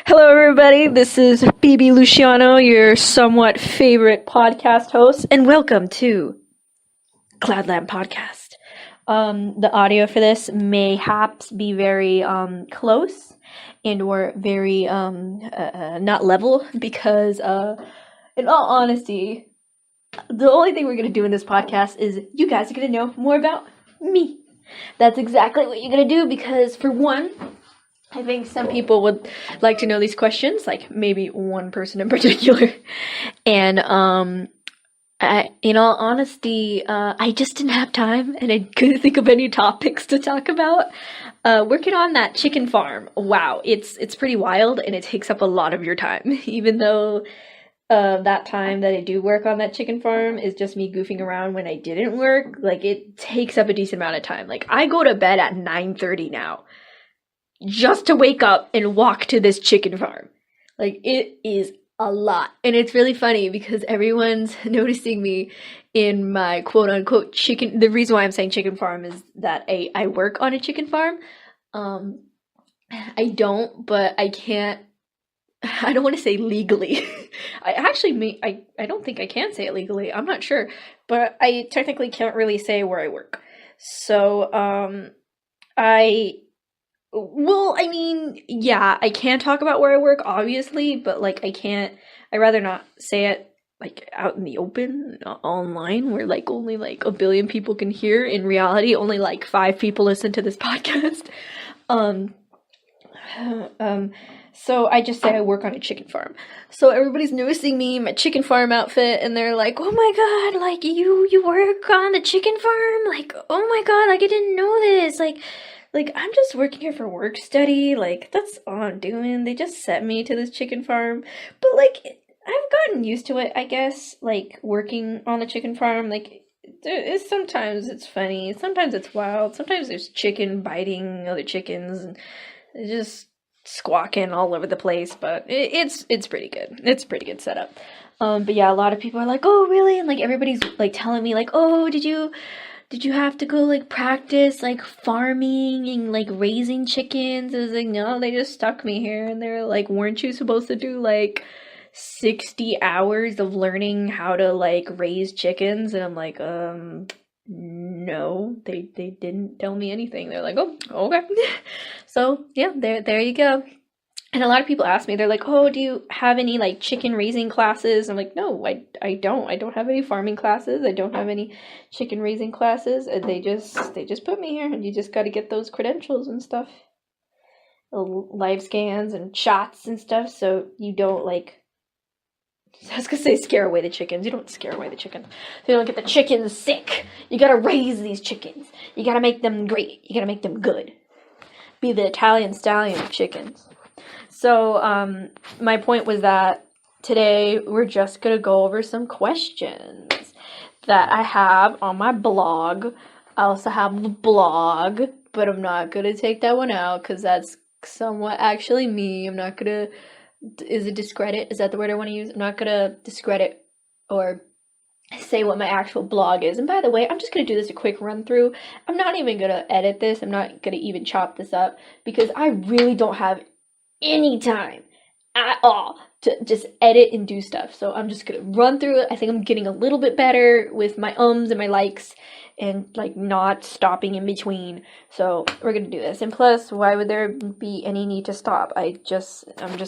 Hello, everybody. This is Phoebe Luciano, your somewhat favorite podcast host, and welcome to Cloudland Podcast. The audio for this mayhaps be very close and or very not level because, in all honesty, the only thing we're gonna do in this podcast is you guys are gonna know more about me. That's exactly what you're gonna do because, for one, I think some people would like to know these questions, like maybe one person in particular. And in all honesty, I just didn't have time and I couldn't think of any topics to talk about. Working on that chicken farm, wow, it's pretty wild and it takes up a lot of your time, even though that time that I do work on that chicken farm is just me goofing around when I didn't work. Like, it takes up a decent amount of time. Like, I go to bed at 9:30 now just to wake up and walk to this chicken farm. Like, it is a lot. And it's really funny because everyone's noticing me in my quote unquote chicken. The reason why I'm saying chicken farm is that I work on a chicken farm. I don't, but I can't. I don't want to say legally. I don't think I can say it legally. I'm not sure, but I technically can't really say where I work. So I can talk about where I work, obviously, but like I'd rather not say it like out in the open, online, where like only like a billion people can hear. In reality, only like 5 people listen to this podcast. So I just say I work on a chicken farm. So everybody's noticing me in my chicken farm outfit, and they're like, "Oh my god, like you work on the chicken farm? Like, oh my god, like I didn't know this. Like I'm just working here for work study. Like that's all I'm doing. They just sent me to this chicken farm." But like I've gotten used to it, I guess. Like working on the chicken farm, like sometimes it's funny, sometimes it's wild, sometimes there's chicken biting other chickens and just squawking all over the place, but it's pretty good. It's a pretty good setup. But yeah, a lot of people are like, "Oh, really?" And like everybody's like telling me like, "Oh, did you have to go like practice like farming and like raising chickens?" I was like, "No, they just stuck me here." And they're like, "Weren't you supposed to do like 60 hours of learning how to like raise chickens?" And I'm like, no, they didn't tell me anything. They're like, "Oh, okay." So yeah, there you go. And a lot of people ask me, they're like, "Oh, do you have any like chicken raising classes?" I'm like, "No, I don't. I don't have any farming classes. I don't have any chicken raising classes. They just put me here, and you just got to get those credentials and stuff, live scans and shots and stuff, so you don't like." I was gonna say scare away the chickens. You don't scare away the chickens. You don't get the chickens sick. You gotta raise these chickens. You gotta make them great. You gotta make them good. Be the Italian stallion of chickens. So, my point was that today we're just gonna go over some questions that I have on my blog. I also have a blog, but I'm not gonna take that one out because that's somewhat actually me. I'm not gonna. Is it discredit? Is that the word I want to use? I'm not gonna discredit or say what my actual blog is. And by the way, I'm just gonna do this a quick run through. I'm not even gonna edit this. I'm not gonna even chop this up because I really don't have any time at all to just edit and do stuff. So I'm just gonna run through it. I think I'm getting a little bit better with my ums and my likes and like not stopping in between. So we're gonna do this. And plus, why would there be any need to stop? I'm just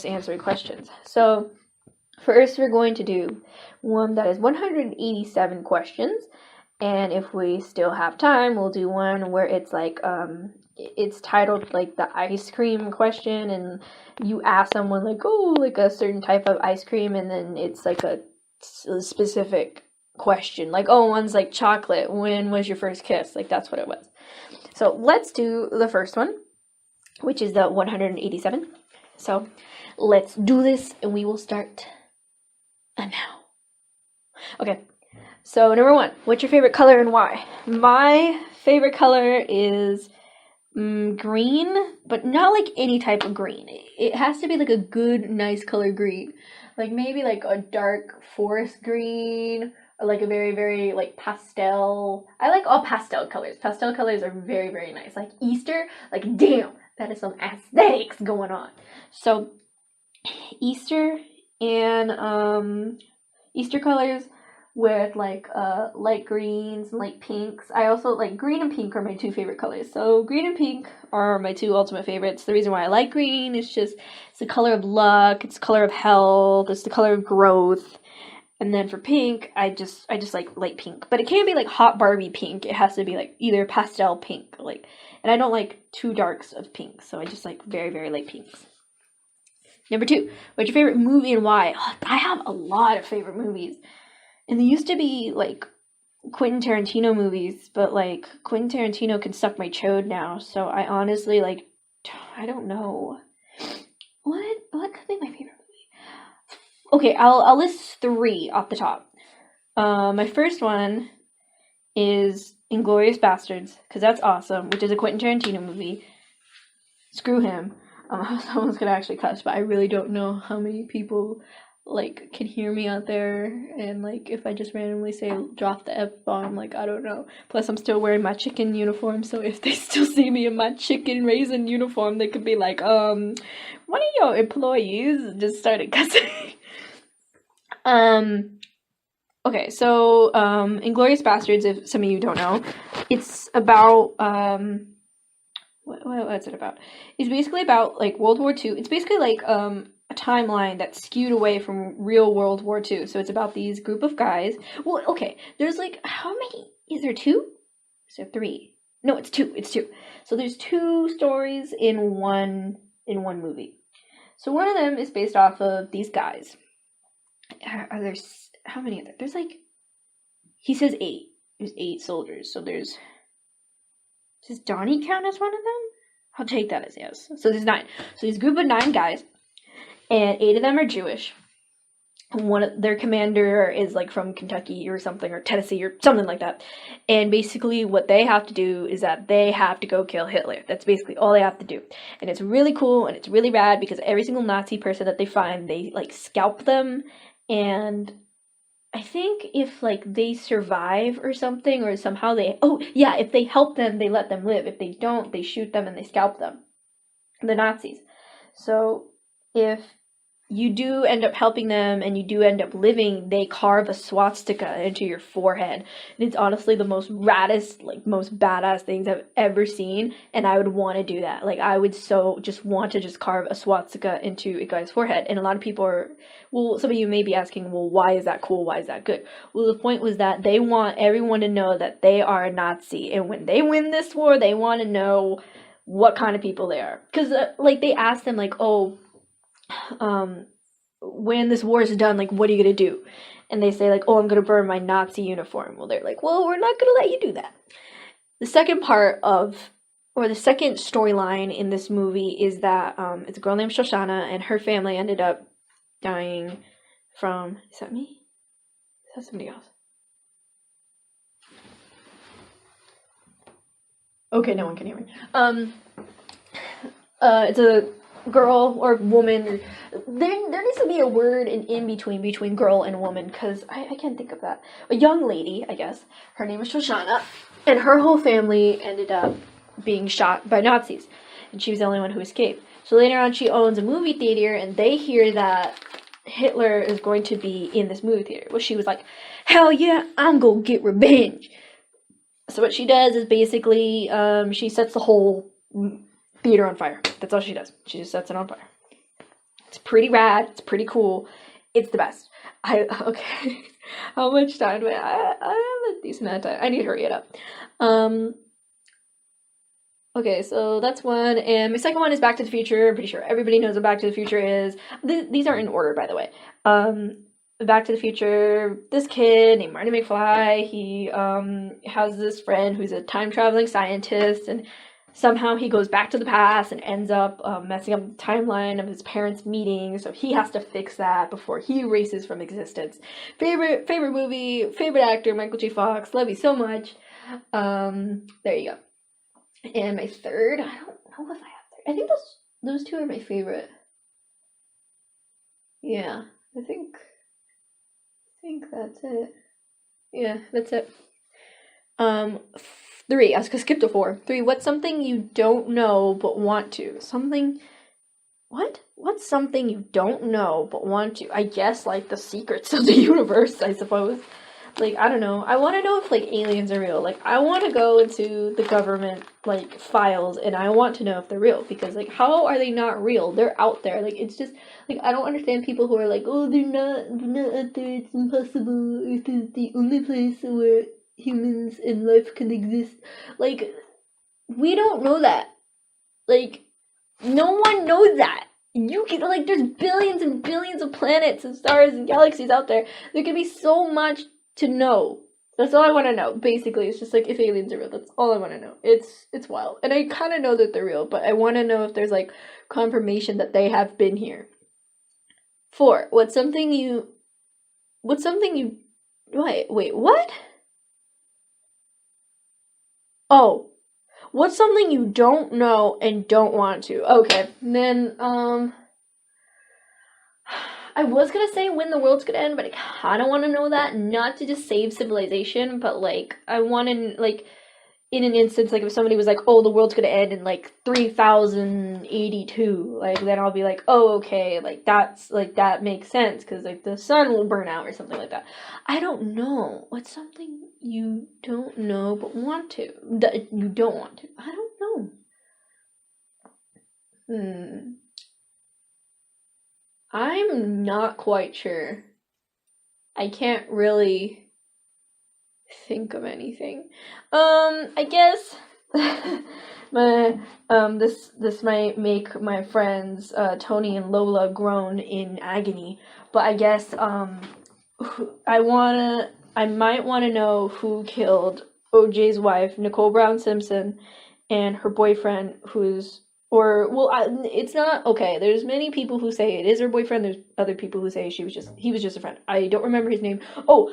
answering questions. So first we're going to do one that is 187 questions. And if we still have time, we'll do one where it's like it's titled like the ice cream question, and you ask someone like, "Oh, like a certain type of ice cream," and then it's like a specific question, like, "Oh, one's like chocolate, when was your first kiss?" Like that's what it was. So let's do the first one, which is the 187. So let's do this and we will start now. Okay, so number 1, what's your favorite color and why? My favorite color is green, but not like any type of green. It has to be like a good, nice color green. Like maybe like a dark forest green or like a very, very like pastel. I like all pastel colors. Pastel colors are very, very nice. Like Easter, like damn, that is some aesthetics going on. So Easter and Easter colors with like light greens and light pinks. I also like green and pink are my two favorite colors. So green and pink are my two ultimate favorites. The reason why I like green is just it's the color of luck, it's the color of health, it's the color of growth. And then for pink, I just like light pink. But it can't be like hot Barbie pink. It has to be like either pastel pink, like, and I don't like too darks of pink, so I just like very, very light pinks. Number two, what's your favorite movie and why? Oh, I have a lot of favorite movies. And they used to be like Quentin Tarantino movies, but like Quentin Tarantino can suck my chode now, so I honestly like I don't know. What could be my favorite movie? Okay, I'll list three off the top. My first one is Inglourious Bastards, because that's awesome, which is a Quentin Tarantino movie. Screw him. Someone's gonna actually cuss, but I really don't know how many people like can hear me out there, and like if I just randomly say drop the F-bomb, like I don't know. Plus I'm still wearing my chicken uniform, so if they still see me in my chicken raisin uniform, they could be like, one of your employees just started cussing. Okay, so Inglourious Bastards, if some of you don't know, it's about what's it about? It's basically about like World War II. It's basically like a timeline that's skewed away from real World War II. So it's about these group of guys. Well, okay, there's like how many? Is there two? Is there three? No, it's two. It's two. So there's two stories in one movie. So one of them is based off of these guys. Are there how many are there? There's like he says 8. There's 8 soldiers. So there's does Donnie count as one of them? I'll take that as yes. So there's 9. So there's a group of 9 guys, and 8 of them are Jewish. One of their commander is like from Kentucky or something, or Tennessee or something like that. And basically what they have to do is that they have to go kill Hitler. That's basically all they have to do. And it's really cool and it's really rad because every single Nazi person that they find, they like scalp them. And I think if like they survive or something, or somehow they if they help them, they let them live. If they don't, they shoot them and they scalp them. The Nazis. So if you do end up helping them and you do end up living, they carve a swastika into your forehead. And it's honestly the most raddest, like most badass things I've ever seen. And I would want to do that. Like I would so just want to just carve a swastika into a guy's forehead. And a lot of people are, well, some of you may be asking, well, why is that cool? Why is that good? Well, the point was that they want everyone to know that they are a Nazi. And when they win this war, they want to know what kind of people they are. Because like they asked them like, when this war is done, like, what are you gonna do? And they say like, I'm gonna burn my Nazi uniform. Well, they're like, well, we're not gonna let you do that. The second part of, or the second storyline in this movie is that it's a girl named Shoshana, and her family ended up dying from, is that me? Is that somebody else? Okay, no one can hear me. It's a girl or woman. There needs to be a word in between girl and woman, because I can't think of that. A young lady, I guess. Her name is Shoshana, and her whole family ended up being shot by Nazis, and she was the only one who escaped. So later on, she owns a movie theater, and they hear that Hitler is going to be in this movie theater. Well, she was like, hell yeah, I'm gonna get revenge. So what she does is basically she sets the whole theater on fire. That's all she does. She just sets it on fire. It's pretty rad. It's pretty cool. It's the best. Okay. How much time do I have a decent amount of time. I need to hurry it up. Okay, so that's one. And my second one is Back to the Future. I'm pretty sure everybody knows what Back to the Future is. These aren't in order, by the way. Back to the Future, this kid named Marty McFly, he has this friend who's a time-traveling scientist, and somehow he goes back to the past and ends up messing up the timeline of his parents' meeting, so he has to fix that before he erases from existence. Favorite movie, favorite actor, Michael J. Fox, love you so much. There you go. And my third, I don't know if I have third. I think those two are my favorite. Yeah, I think that's it. Yeah, that's it. 3, I was gonna skip to 4. 3, what's something you don't know but want to? Something What's something you don't know but want to? I guess like the secrets of the universe, I suppose. Like, I don't know. I want to know if like aliens are real. Like, I want to go into the government like files and I want to know if they're real because like how are they not real? They're out there. Like, it's just like I don't understand people who are like, "Oh, they're not out there. It's impossible. Earth is the only place where humans and life can exist." Like, we don't know that. Like, no one knows that. You can like there's billions and billions of planets and stars and galaxies out there. There can be so much to know. That's all I want to know. Basically, it's just like if aliens are real. That's all I want to know. It's wild, and I kind of know that they're real, but I want to know if there's like confirmation that they have been here. 4. Wait, what? Oh, what's something you don't know and don't want to? Okay, then, I was gonna say when the world's gonna end, but I kinda wanna know that, not to just save civilization, but, like, I wanna, like, in an instance, like, if somebody was like, oh, the world's gonna end in, like, 3082, like, then I'll be like, oh, okay, like, that makes sense, because, like, the sun will burn out or something like that. I don't know. What's something you don't know but want to? That you don't want to? I don't know. I'm not quite sure. I can't really think of anything. I guess this might make my friends Tony and Lola groan in agony, but I guess I might wanna know who killed OJ's wife, Nicole Brown Simpson, and her boyfriend, it's not okay. There's many people who say it is her boyfriend. There's other people who say he was just a friend. I don't remember his name. Oh,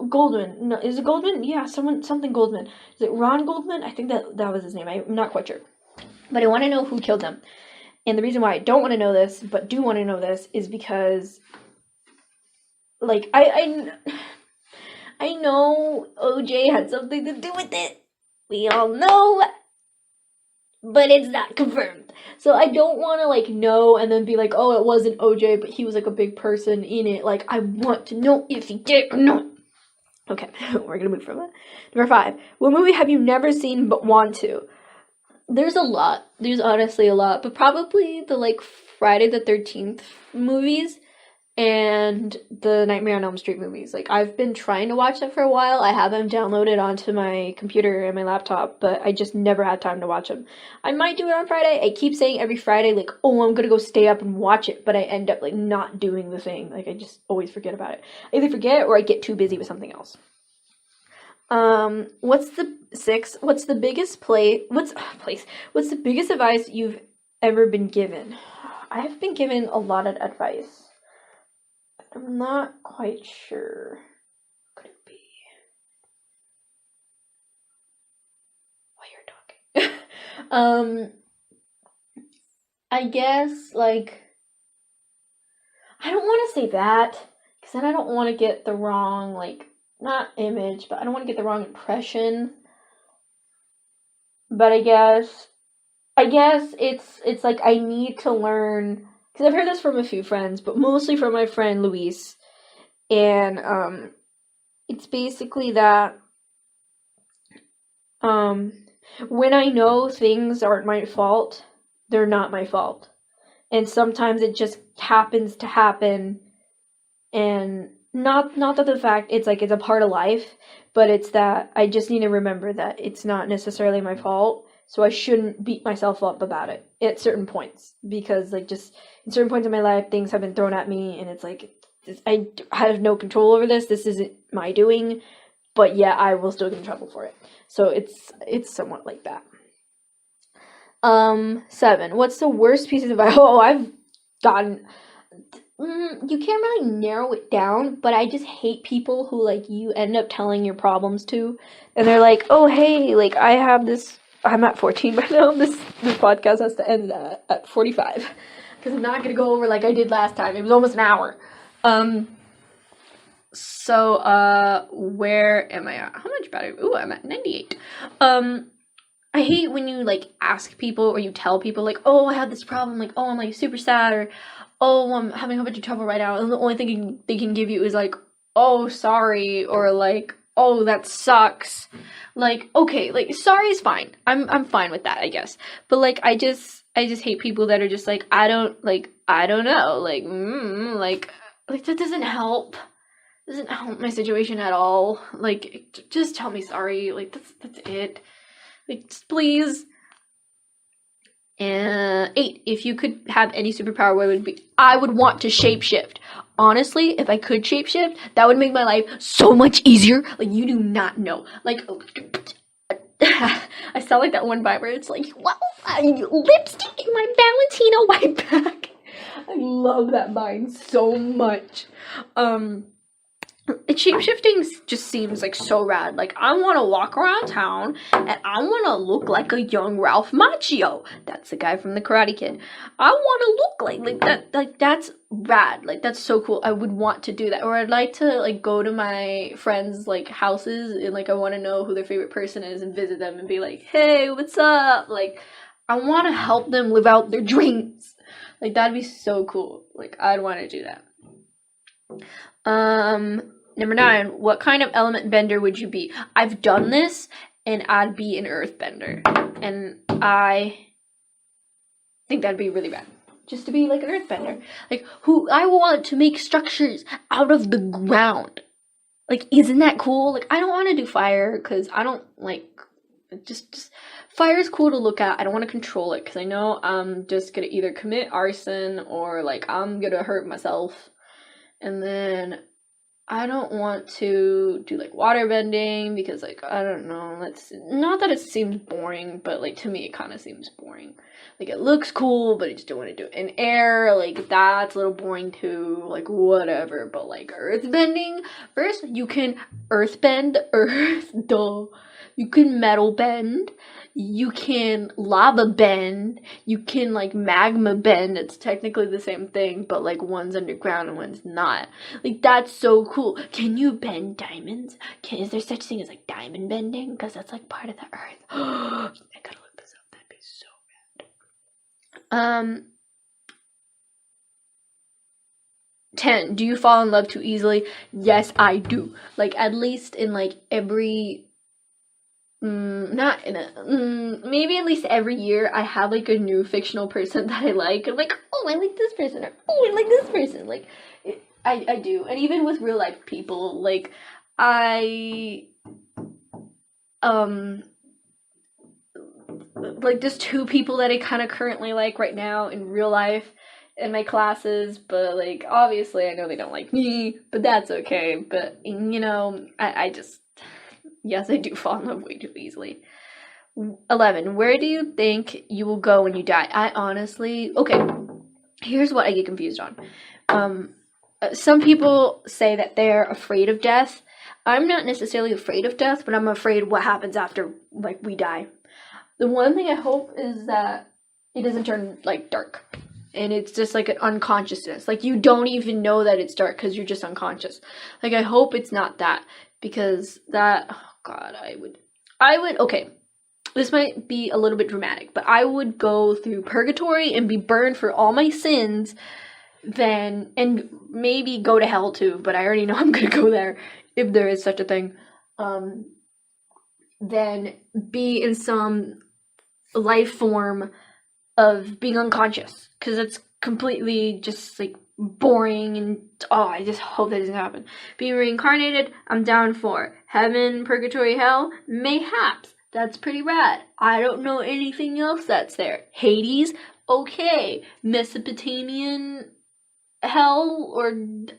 Goldman. No, is it Goldman? Yeah, something Goldman. Is it Ron Goldman? I think that was his name. I'm not quite sure. But I want to know who killed them. And the reason why I don't want to know this, but do want to know this, is because, like, I know OJ had something to do with it. We all know, but it's not confirmed. So I don't want to, like, know and then be like, oh, it wasn't OJ, but he was, like, a big person in it. Like, I want to know if he did or not. Okay, we're gonna move from that. Number 5. What movie have you never seen but want to? There's a lot. There's honestly a lot. But probably the, like, Friday the 13th movies and the Nightmare on Elm Street movies. Like, I've been trying to watch them for a while. I have them downloaded onto my computer and my laptop, but I just never had time to watch them. I might do it on Friday. I keep saying every Friday, like, oh, I'm gonna go stay up and watch it, but I end up, like, not doing the thing. Like, I just always forget about it. I either forget or I get too busy with something else. What's the 6? What's the biggest what's the biggest advice you've ever been given? I have been given a lot of advice. I'm not quite sure. What could it be? While you're talking. I guess, like, I don't want to say that, because then I don't want to get the wrong, like, not image, but I don't want to get the wrong impression. But I guess it's like I need to learn, because I've heard this from a few friends, but mostly from my friend Luis, and it's basically that when I know things aren't my fault, they're not my fault, and sometimes it just happens to happen, and not that the fact it's like it's a part of life, but it's that I just need to remember that it's not necessarily my fault. So I shouldn't beat myself up about it at certain points, because like just in certain points in my life, things have been thrown at me, and it's like I have no control over this. This isn't my doing, but yeah, I will still get in trouble for it. So it's somewhat like that. 7. What's the worst piece of advice? Oh, I've gotten. You can't really narrow it down, but I just hate people who like you end up telling your problems to, and they're like, oh hey, like I have this. I'm at 14 by now. This podcast has to end at 45, because I'm not gonna go over like I did last time. It was almost an hour. So where am I at? How much battery? Ooh, I'm at 98. I I hate when you like ask people or you tell people like, oh, I have this problem, like, oh, I'm like super sad, or oh, I'm having a bunch of trouble right now, and the only thing they can give you is like, oh, sorry, or like, oh, that sucks. Like, okay, like sorry is fine. I'm fine with that, I guess. But like I just hate people that are just like, I don't know, like that doesn't help. Doesn't help my situation at all. Like, just tell me sorry. Like, that's it. Like, just please. 8. If you could have any superpower, what would it be? I would want to shapeshift. Honestly, if I could shapeshift, that would make my life so much easier. Like, you do not know. Like, I sound like that one vibe where it's like, well, lipstick in my Valentino white bag. I love that vine so much. Shapeshifting just seems like so rad. Like, I want to walk around town and I want to look like a young Ralph Macchio. That's the guy from the Karate Kid. I want to look like that. Like, that's rad. Like, that's so cool. I would want to do that. Or I'd like to like go to my friends' like houses and like I want to know who their favorite person is and visit them and be like, hey, what's up? Like, I want to help them live out their dreams. Like, that'd be so cool. Like, I'd want to do that. Number 9, what kind of element bender would you be? I've done this, and I'd be an earth bender. And I think that'd be really rad. Just to be like an earth bender. Like, I want to make structures out of the ground. Like, isn't that cool? Like, I don't want to do fire, because I don't, like, just fire is cool to look at. I don't want to control it, because I know I'm just going to either commit arson, or, like, I'm going to hurt myself. And then I don't want to do like water bending because like I don't know, it's not that it seems boring, but like to me it kind of seems boring. Like it looks cool, but I just don't want to do it in air. Like that's a little boring too. Like whatever. But like earth bending, first you can earth bend earth, duh. You can metal bend. You can lava bend. You can like magma bend. It's technically the same thing, but like one's underground and one's not. Like that's so cool. Can you bend diamonds? Is there such thing as like diamond bending? Because that's like part of the earth. I gotta look this up. That'd be so rad. 10. Do you fall in love too easily? Yes, I do. Like at least in like every not in a maybe at least every year I have like a new fictional person that I like. I'm like, oh, I like this person, or oh, I like this person. Like I do. And even with real life people, like I like there's 2 people that I kind of currently like right now in real life in my classes, but like obviously I know they don't like me, but that's okay. But you know, I just yes, I do fall in love way too easily. 11. Where do you think you will go when you die? I honestly... Okay, here's what I get confused on. Some people say that they're afraid of death. I'm not necessarily afraid of death, but I'm afraid what happens after, like, we die. The one thing I hope is that it doesn't turn, like, dark. And it's just, like, an unconsciousness. Like, you don't even know that it's dark because you're just unconscious. Like, I hope it's not that. Because that... Oh, God, I would, okay, this might be a little bit dramatic, but I would go through purgatory and be burned for all my sins, then, and maybe go to hell too, but I already know I'm gonna go there, if there is such a thing, then be in some life form of being unconscious, because it's completely just, like, boring, and oh, I just hope that doesn't happen. Being reincarnated, I'm down for. Heaven, purgatory, hell, mayhaps. That's pretty rad. I don't know anything else that's there. Hades, okay. Mesopotamian hell or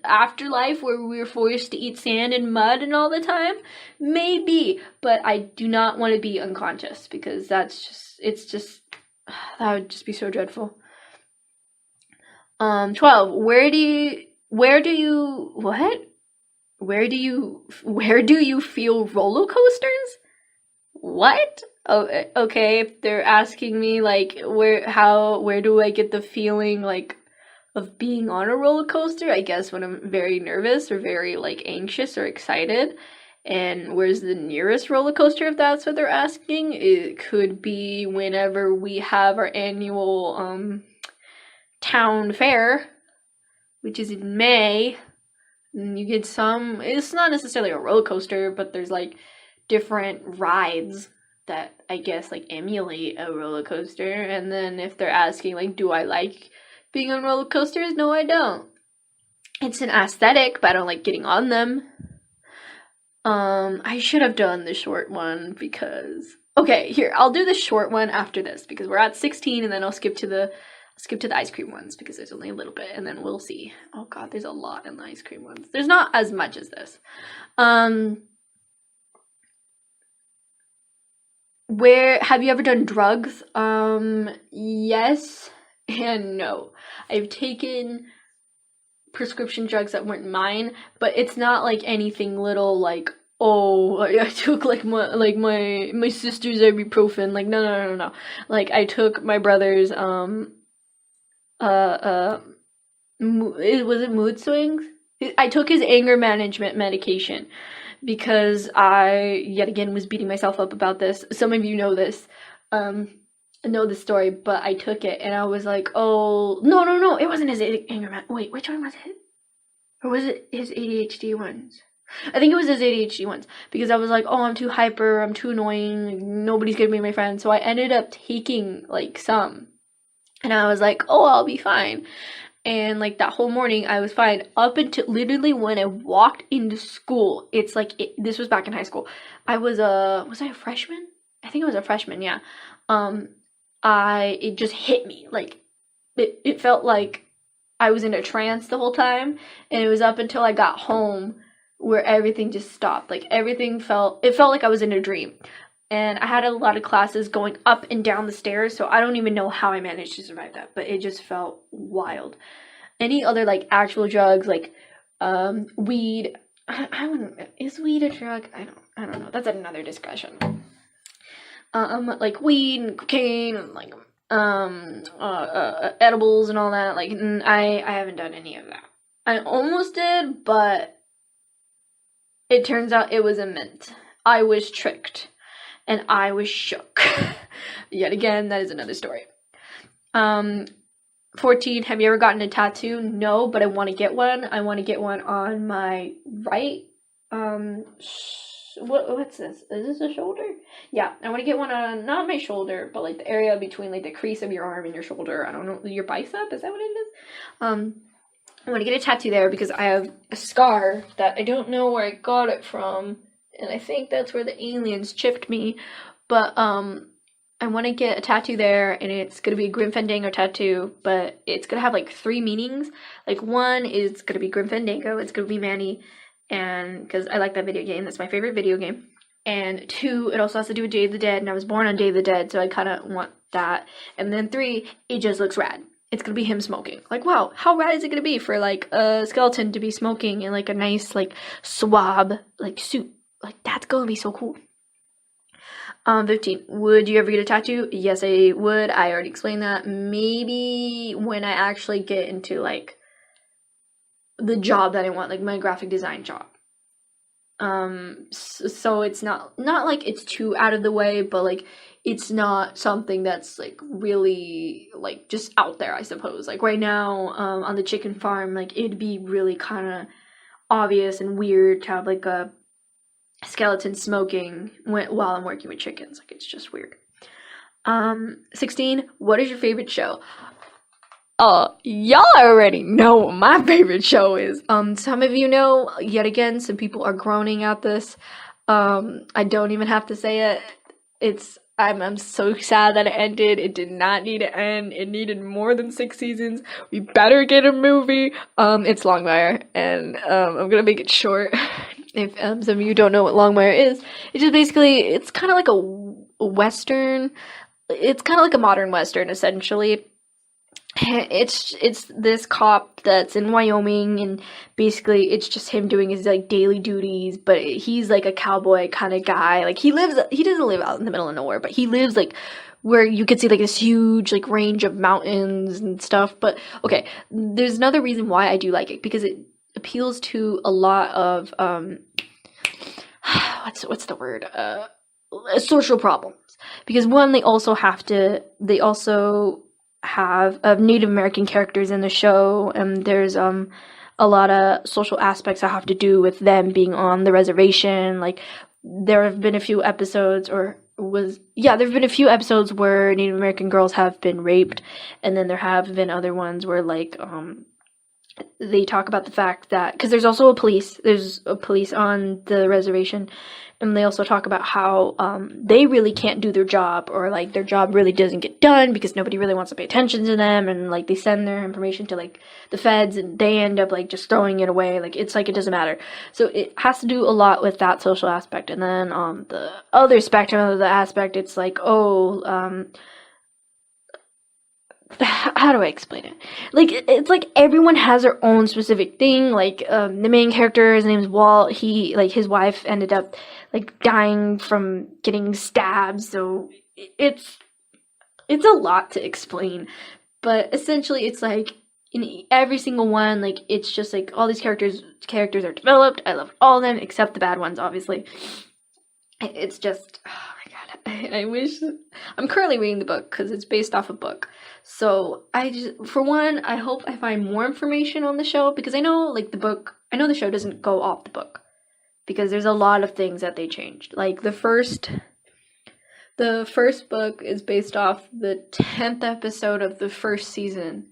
afterlife where we're forced to eat sand and mud and all the time, maybe. But I do not want to be unconscious because that's just that would just be so dreadful. 12. Where do you feel roller coasters? What? Oh, okay. If they're asking me like where do I get the feeling like of being on a roller coaster? I guess when I'm very nervous or very like anxious or excited. And where's the nearest roller coaster, if that's what they're asking? It could be whenever we have our annual town fair, which is in May. And you get some, it's not necessarily a roller coaster, but there's like different rides that I guess like emulate a roller coaster. And then if they're asking like, do I like being on roller coasters? No, I don't. It's an aesthetic, but I don't like getting on them. I should have done the short one because, okay, here, I'll do the short one after this because we're at 16 and then I'll skip to the ice cream ones because there's only a little bit and then we'll see. Oh god, there's a lot in the ice cream ones. There's not as much as this. Where have you ever done drugs? Yes and no. I've taken prescription drugs that weren't mine, but it's not like anything little like, oh, I took like my sister's ibuprofen. Like no. Like I took my brother's was it mood swings? I took his anger management medication because I yet again was beating myself up about this. Some of you know this. Know the story, but I took it and I was like, oh, no, it wasn't his anger man. Wait, which one was it? Or was it his ADHD ones? I think it was his ADHD ones because I was like, oh, I'm too hyper, I'm too annoying, nobody's gonna be my friend. So I ended up taking like some and I was like, oh, I'll be fine. And like that whole morning I was fine up until literally when I walked into school. It's like, this was back in high school. I was I a freshman? I think I was a freshman, yeah. It just hit me, like, it felt like I was in a trance the whole time, and it was up until I got home where everything just stopped, like, it felt like I was in a dream, and I had a lot of classes going up and down the stairs, so I don't even know how I managed to survive that, but it just felt wild. Any other, like, actual drugs, like, weed, I wouldn't, is weed a drug? I don't know, that's another discussion. Like weed and cocaine and like edibles and all that. Like I haven't done any of that. I almost did, but it turns out it was a mint. I was tricked, and I was shook. Yet again, that is another story. 14. Have you ever gotten a tattoo? No, but I want to get one. I want to get one on my right. What's this? Is this a shoulder? Yeah, I want to get one on, not my shoulder, but like the area between like the crease of your arm and your shoulder. I don't know, your bicep, is that what it is? I want to get a tattoo there because I have a scar that I don't know where I got it from, and I think that's where the aliens chipped me, but I want to get a tattoo there, and it's going to be a Grim Fandango tattoo, but it's going to have like 3 meanings. Like, one is going to be Grim Fandango, it's going to be Manny, and because I like that video game, that's my favorite video game. And 2, it also has to do with Day of the Dead, and I was born on Day of the Dead, so I kind of want that. And then 3, it just looks rad. It's gonna be him smoking. Like, wow, how rad is it gonna be for like a skeleton to be smoking in like a nice like swab like suit? Like, that's gonna be so cool. 15. Would you ever get a tattoo? Yes, I would. I already explained that. Maybe when I actually get into like the job that I want, like my graphic design job. So it's not like it's too out of the way, but like it's not something that's like really like just out there, I suppose. Like right now, on the chicken farm, like it'd be really kind of obvious and weird to have like a skeleton smoking while I'm working with chickens. Like, it's just weird. 16. What is your favorite show? Y'all already know what my favorite show is. Some of you know, yet again, some people are groaning at this. I don't even have to say it. I'm so sad that it ended. It did not need to end. It needed more than 6 seasons. We better get a movie. It's Longmire, and I'm gonna make it short. If some of you don't know what Longmire is, it's just basically, it's kind of like a western. It's kind of like a modern western, essentially. It's this cop that's in Wyoming, and basically it's just him doing his like daily duties, but he's like a cowboy kind of guy. Like, he doesn't live out in the middle of nowhere, but he lives like where you could see like this huge like range of mountains and stuff. But okay, there's another reason why I do like it, because it appeals to a lot of what's the word? Social problems. Because one, they also have Native American characters in the show, and there's a lot of social aspects that have to do with them being on the reservation. Like, there have been a few episodes, there have been a few episodes where Native American girls have been raped, and then there have been other ones where, like, they talk about the fact that, because there's a police on the reservation, and they also talk about how they really can't do their job, or like their job really doesn't get done because nobody really wants to pay attention to them, and like they send their information to like the feds, and they end up like just throwing it away. Like, it's like it doesn't matter. So it has to do a lot with that social aspect. And then on the other spectrum of the aspect, it's like, how do I explain it? Like, it's like everyone has their own specific thing. Like, the main character, his name's Walt. His wife ended up like dying from getting stabbed. So it's a lot to explain. But essentially, it's like in every single one, like, it's just like all these characters are developed. I love all of them except the bad ones, obviously. It's just, oh my god, I wish. I'm currently reading the book because it's based off a book. So for one, I hope I find more information on the show, because I know the show doesn't go off the book, because there's a lot of things that they changed. Like, the first book is based off the 10th episode of the first season,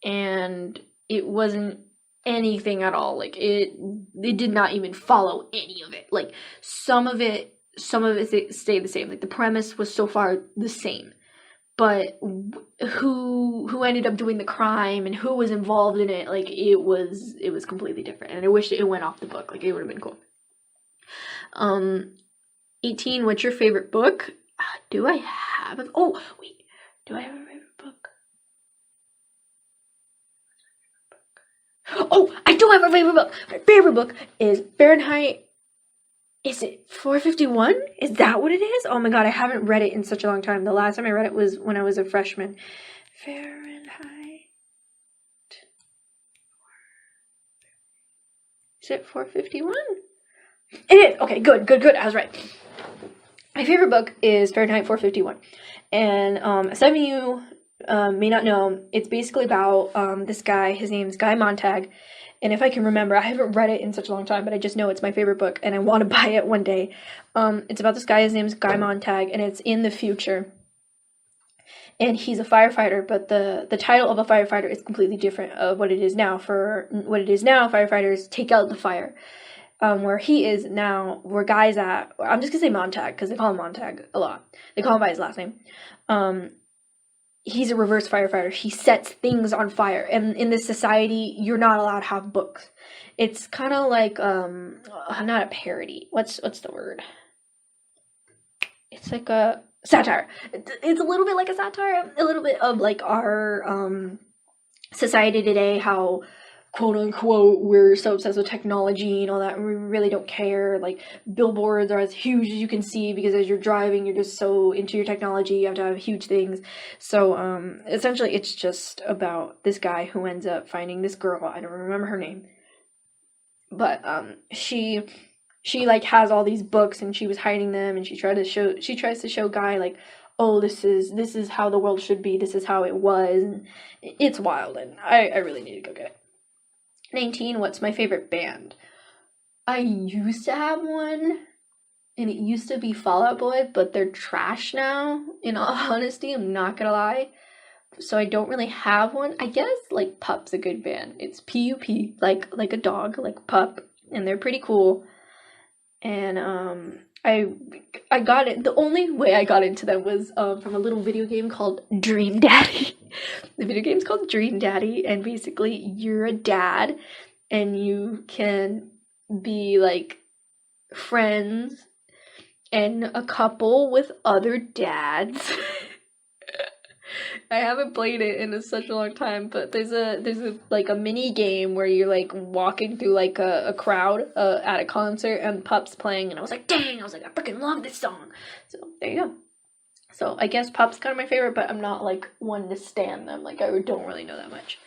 and it wasn't anything at all. Like, it did not even follow any of it. Like, some of it stayed the same. Like, the premise was so far the same, but who ended up doing the crime and who was involved in it, like, it was completely different. And I wish it went off the book. Like, it would have been cool. 18, what's your favorite book? Do I have a favorite book? Oh, I do have a favorite book. My favorite book is Fahrenheit. Is it 451? Is that what it is? Oh my god, I haven't read it in such a long time. The last time I read it was when I was a freshman. Fahrenheit. Is it 451? It is! Okay, good. I was right. My favorite book is Fahrenheit 451. And some of you may not know, it's basically about this guy. His name's Guy Montag. And if I can remember, I haven't read it in such a long time, but I just know it's my favorite book, and I want to buy it one day. It's about this guy. His name's Guy Montag, and it's in the future. And he's a firefighter, but the title of a firefighter is completely different of what it is now. For what it is now, firefighters take out the fire. Where he is now, where Guy's at, I'm just going to say Montag, because they call him Montag a lot. They call him by his last name. He's a reverse firefighter. He sets things on fire. And in this society, you're not allowed to have books. It's kind of like, not a parody. What's the word? It's like a satire. It's a little bit like a satire. A little bit of like our society today, how quote unquote we're so obsessed with technology and all that, and we really don't care. Like, billboards are as huge as you can see, because as you're driving, you're just so into your technology, you have to have huge things. So essentially it's just about this guy who ends up finding this girl. I don't remember her name, but she like has all these books, and she was hiding them, and she tries to show Guy, like, oh, this is how the world should be, this is how it was. And it's wild, and I really need to go get it. 19, what's my favorite band? I used to have one, and it used to be Fall Out Boy, but they're trash now, in all honesty, I'm not gonna lie. So I don't really have one. I guess, like, Pup's a good band. It's P-U-P, like a dog, like Pup, and they're pretty cool. And I got it. The only way I got into them was from a little video game called Dream Daddy. The video game's called Dream Daddy, and basically you're a dad, and you can be like friends and a couple with other dads. I haven't played it in such a long time, but there's a like a mini game where you're like walking through like a crowd at a concert, and Pup's playing, and I was like, dang, I freaking love this song. So there you go. So I guess Pup's kind of my favorite, but I'm not like one to stand them. Like, I don't really know that much.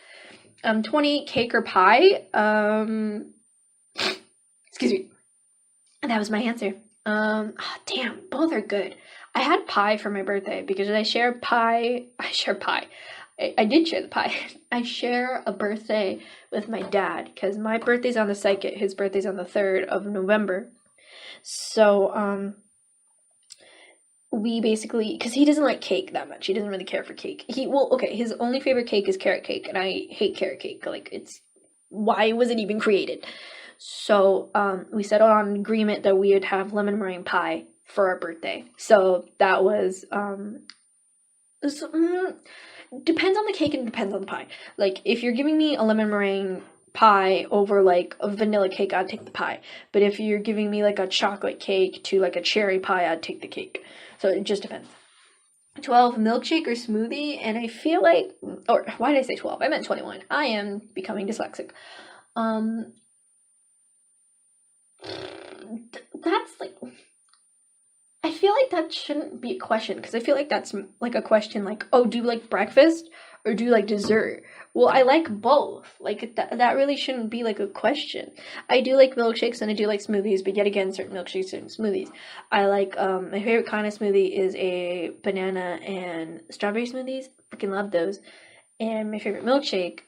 20, cake or pie? Excuse me. And that was my answer. Damn, both are good. I had pie for my birthday because I share pie. I share pie. I did share the pie. I share a birthday with my dad because my birthday's on the 2nd, his birthday's on the 3rd of November. So, we basically, because he doesn't like cake that much. He doesn't really care for cake. His only favorite cake is carrot cake, and I hate carrot cake. Like, why was it even created? So, we settled on an agreement that we would have lemon meringue pie for our birthday. So that was, depends on the cake and depends on the pie. Like, if you're giving me a lemon meringue pie over like a vanilla cake, I'd take the pie. But if you're giving me like a chocolate cake to like a cherry pie, I'd take the cake. So it just depends. 12, milkshake or smoothie? And I feel like, or why did I say 12? I meant 21. I am becoming dyslexic. That's like, I feel like that shouldn't be a question because I feel like that's like a question like, oh, do you like breakfast or do you like dessert? Well, I like both. Like, that really shouldn't be like a question. I do like milkshakes and I do like smoothies, but yet again, certain milkshakes and smoothies. I like, my favorite kind of smoothie is a banana and strawberry smoothies. Freaking love those. And my favorite milkshake,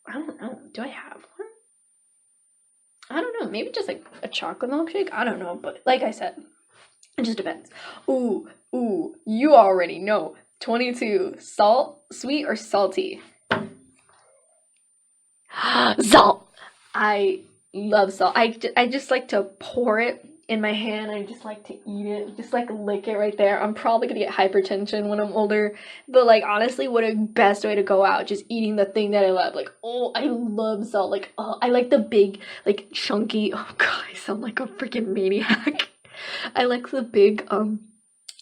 I don't know, do I have one? I don't know, maybe just like a chocolate milkshake? I don't know, but like I said, it just depends. Ooh, you already know. 22, salt, sweet or salty? Salt. I love salt. I just like to pour it in my hand. I just like to eat it. Just like lick it right there. I'm probably gonna get hypertension when I'm older. But like honestly, what a best way to go out. Just eating the thing that I love. Like, oh, I love salt. Like, oh, I like the big, like chunky. Oh god, I sound like a freaking maniac. I like the big,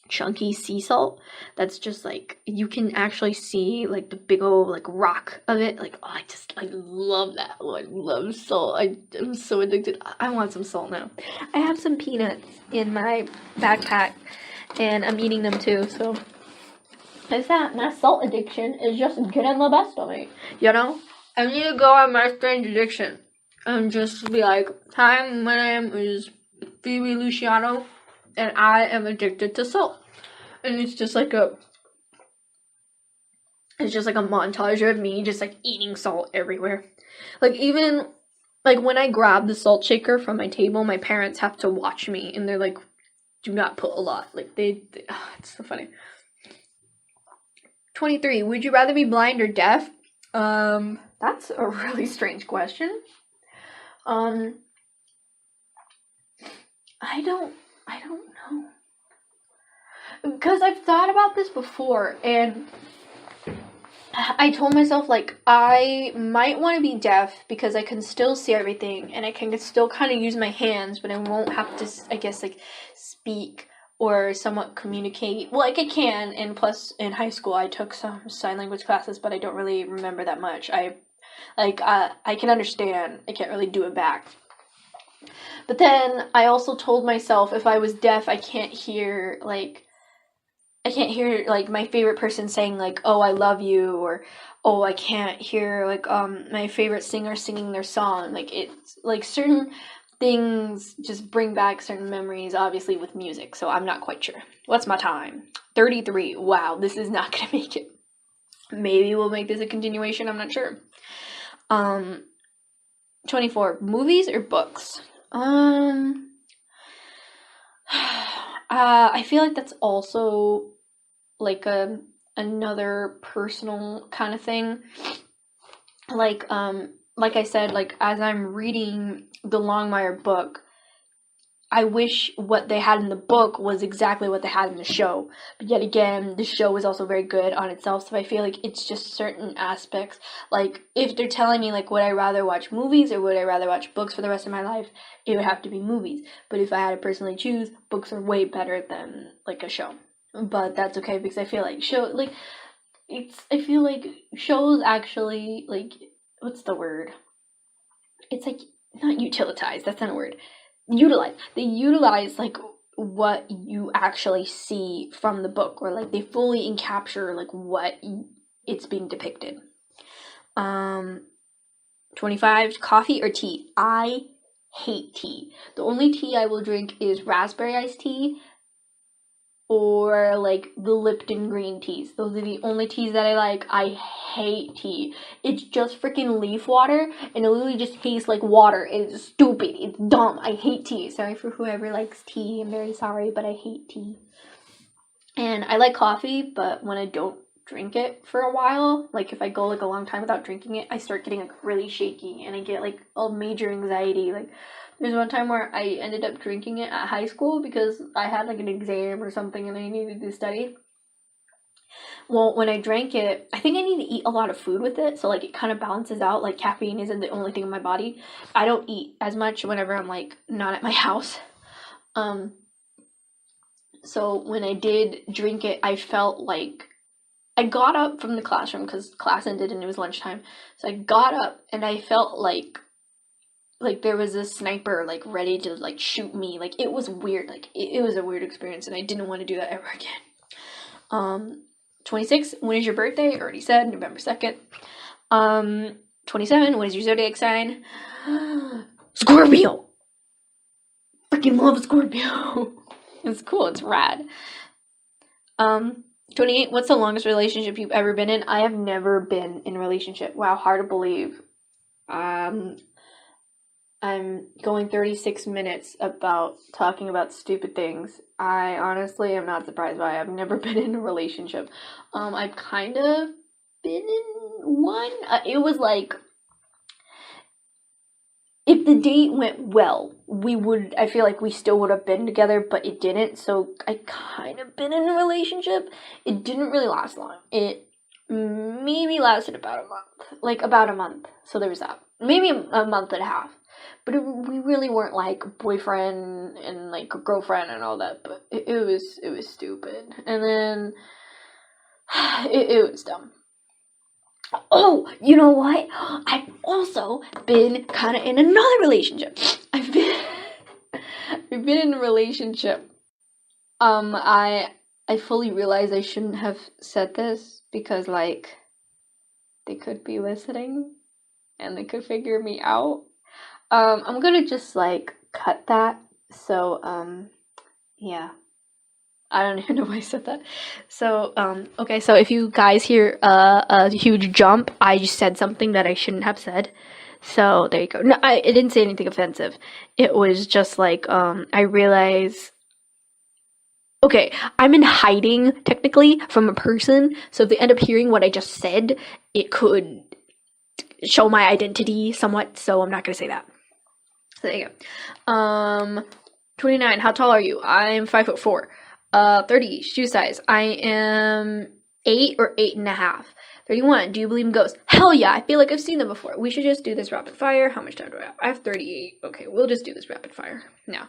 chunky sea salt that's just like you can actually see like the big old like rock of it. Like, oh, I love that. Oh, I love salt. I'm so addicted. I want some salt now. I have some peanuts in my backpack and I'm eating them too, so it's that my salt addiction is just getting the best of me, you know. I need to go on my strange addiction and just be like, hi, my name is Phoebe Luciano and I am addicted to salt. And it's just like a montage of me just like eating salt everywhere. Like even like when I grab the salt shaker from my table, my parents have to watch me and they're like, do not put a lot. Like it's so funny. 23, would you rather be blind or deaf? That's a really strange question. I don't know. Because I've thought about this before, and I told myself, like, I might want to be deaf because I can still see everything, and I can still kind of use my hands, but I won't have to, I guess, like, speak or somewhat communicate. Well, like, I can, and plus, in high school, I took some sign language classes, but I don't really remember that much. I can understand. I can't really do it back. But then, I also told myself, if I was deaf, I can't hear, like, my favorite person saying, like, oh, I love you, or, oh, I can't hear, like, my favorite singer singing their song. Like, it's, like, certain things just bring back certain memories, obviously, with music, so I'm not quite sure. What's my time? 33. Wow, this is not gonna make it. Maybe we'll make this a continuation, I'm not sure. 24. Movies or books? I feel like that's also like another personal kind of thing. Like I said, like as I'm reading the Longmire book, I wish what they had in the book was exactly what they had in the show. But yet again, the show is also very good on itself, so I feel like it's just certain aspects. Like, if they're telling me, like, would I rather watch movies or would I rather watch books for the rest of my life, it would have to be movies. But if I had to personally choose, books are way better than, like, a show. But that's okay, because I feel like I feel like shows actually, like, what's the word? It's, like, not utilitize, that's not a word. They utilize like what you actually see from the book, or like they fully encapture like what it's being depicted. 25, coffee or tea? I hate tea. The only tea I will drink is raspberry iced tea or like the Lipton green teas. Those are the only teas that I like. I hate tea. It's just freaking leaf water and it literally just tastes like water. It's stupid. It's dumb. I hate tea. Sorry for whoever likes tea. I'm very sorry, but I hate tea. And I like coffee, but when I don't drink it for a while, like if I go like a long time without drinking it, I start getting like really shaky and I get like a major anxiety. Like there's one time where I ended up drinking it at high school because I had like an exam or something and I needed to study. Well, when I drank it, I think I need to eat a lot of food with it, so like it kind of balances out. Like caffeine isn't the only thing in my body. I don't eat as much whenever I'm like not at my house. So when I did drink it, I felt like I got up from the classroom because class ended and it was lunchtime. So I got up and I felt like there was a sniper like ready to like shoot me. Like it was weird. Like it was a weird experience and I didn't want to do that ever again. 26, when is your birthday? I already said, November 2nd. 27, what is your zodiac sign? Scorpio! Freaking love Scorpio! It's cool, it's rad. 28, what's the longest relationship you've ever been in? I have never been in a relationship. Wow, hard to believe. I'm going 36 minutes about talking about stupid things. I honestly am not surprised by it. I've never been in a relationship. I've kind of been in one. It was like, if the date went well, I feel like we still would have been together, but it didn't. So I kind of been in a relationship. It didn't really last long. It maybe lasted about a month. So there was that. Maybe a month and a half. But we really weren't like boyfriend and like girlfriend and all that. But it was stupid. And then it was dumb. Oh, you know what? I've also been kind of in another relationship. I've been in a relationship. I fully realize I shouldn't have said this because like they could be listening and they could figure me out. I'm gonna just like cut that. So yeah. I don't even know why I said that. So, okay, so if you guys hear a huge jump, I just said something that I shouldn't have said. So, there you go. No, I didn't say anything offensive. It was just like, I realize, okay, I'm in hiding, technically, from a person, so if they end up hearing what I just said, it could show my identity somewhat, so I'm not gonna say that. So, there you go. 29, how tall are you? I'm 5'4". 30, shoe size. I am 8 or 8.5. 31, do you believe in ghosts? Hell yeah, I feel like I've seen them before. We should just do this rapid fire. How much time do I have? I have 38. Okay, we'll just do this rapid fire now.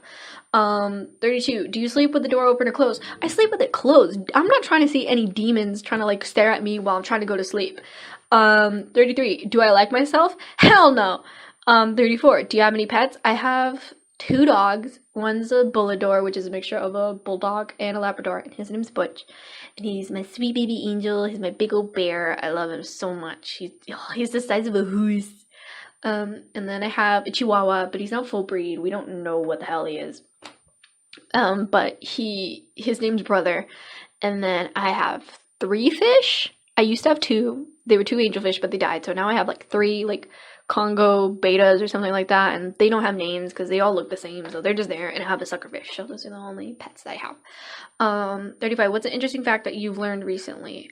32, do you sleep with the door open or closed? I sleep with it closed. I'm not trying to see any demons trying to like stare at me while I'm trying to go to sleep. 33, do I like myself? Hell no. 34, do you have any pets? I have 2 dogs. One's a Bullador, which is a mixture of a Bulldog and a Labrador, and his name's Butch. And he's my sweet baby angel. He's my big old bear. I love him so much. He's the size of a horse. And then I have a Chihuahua, but he's not full breed. We don't know what the hell he is. But his name's Brother. And then I have 3 fish. I used to have 2. They were 2 angelfish, but they died. So now I have like 3 like Congo betas or something like that, and they don't have names because they all look the same, so they're just there. And I have a suckerfish, so those are the only pets that I have. 35, what's an interesting fact that you've learned recently?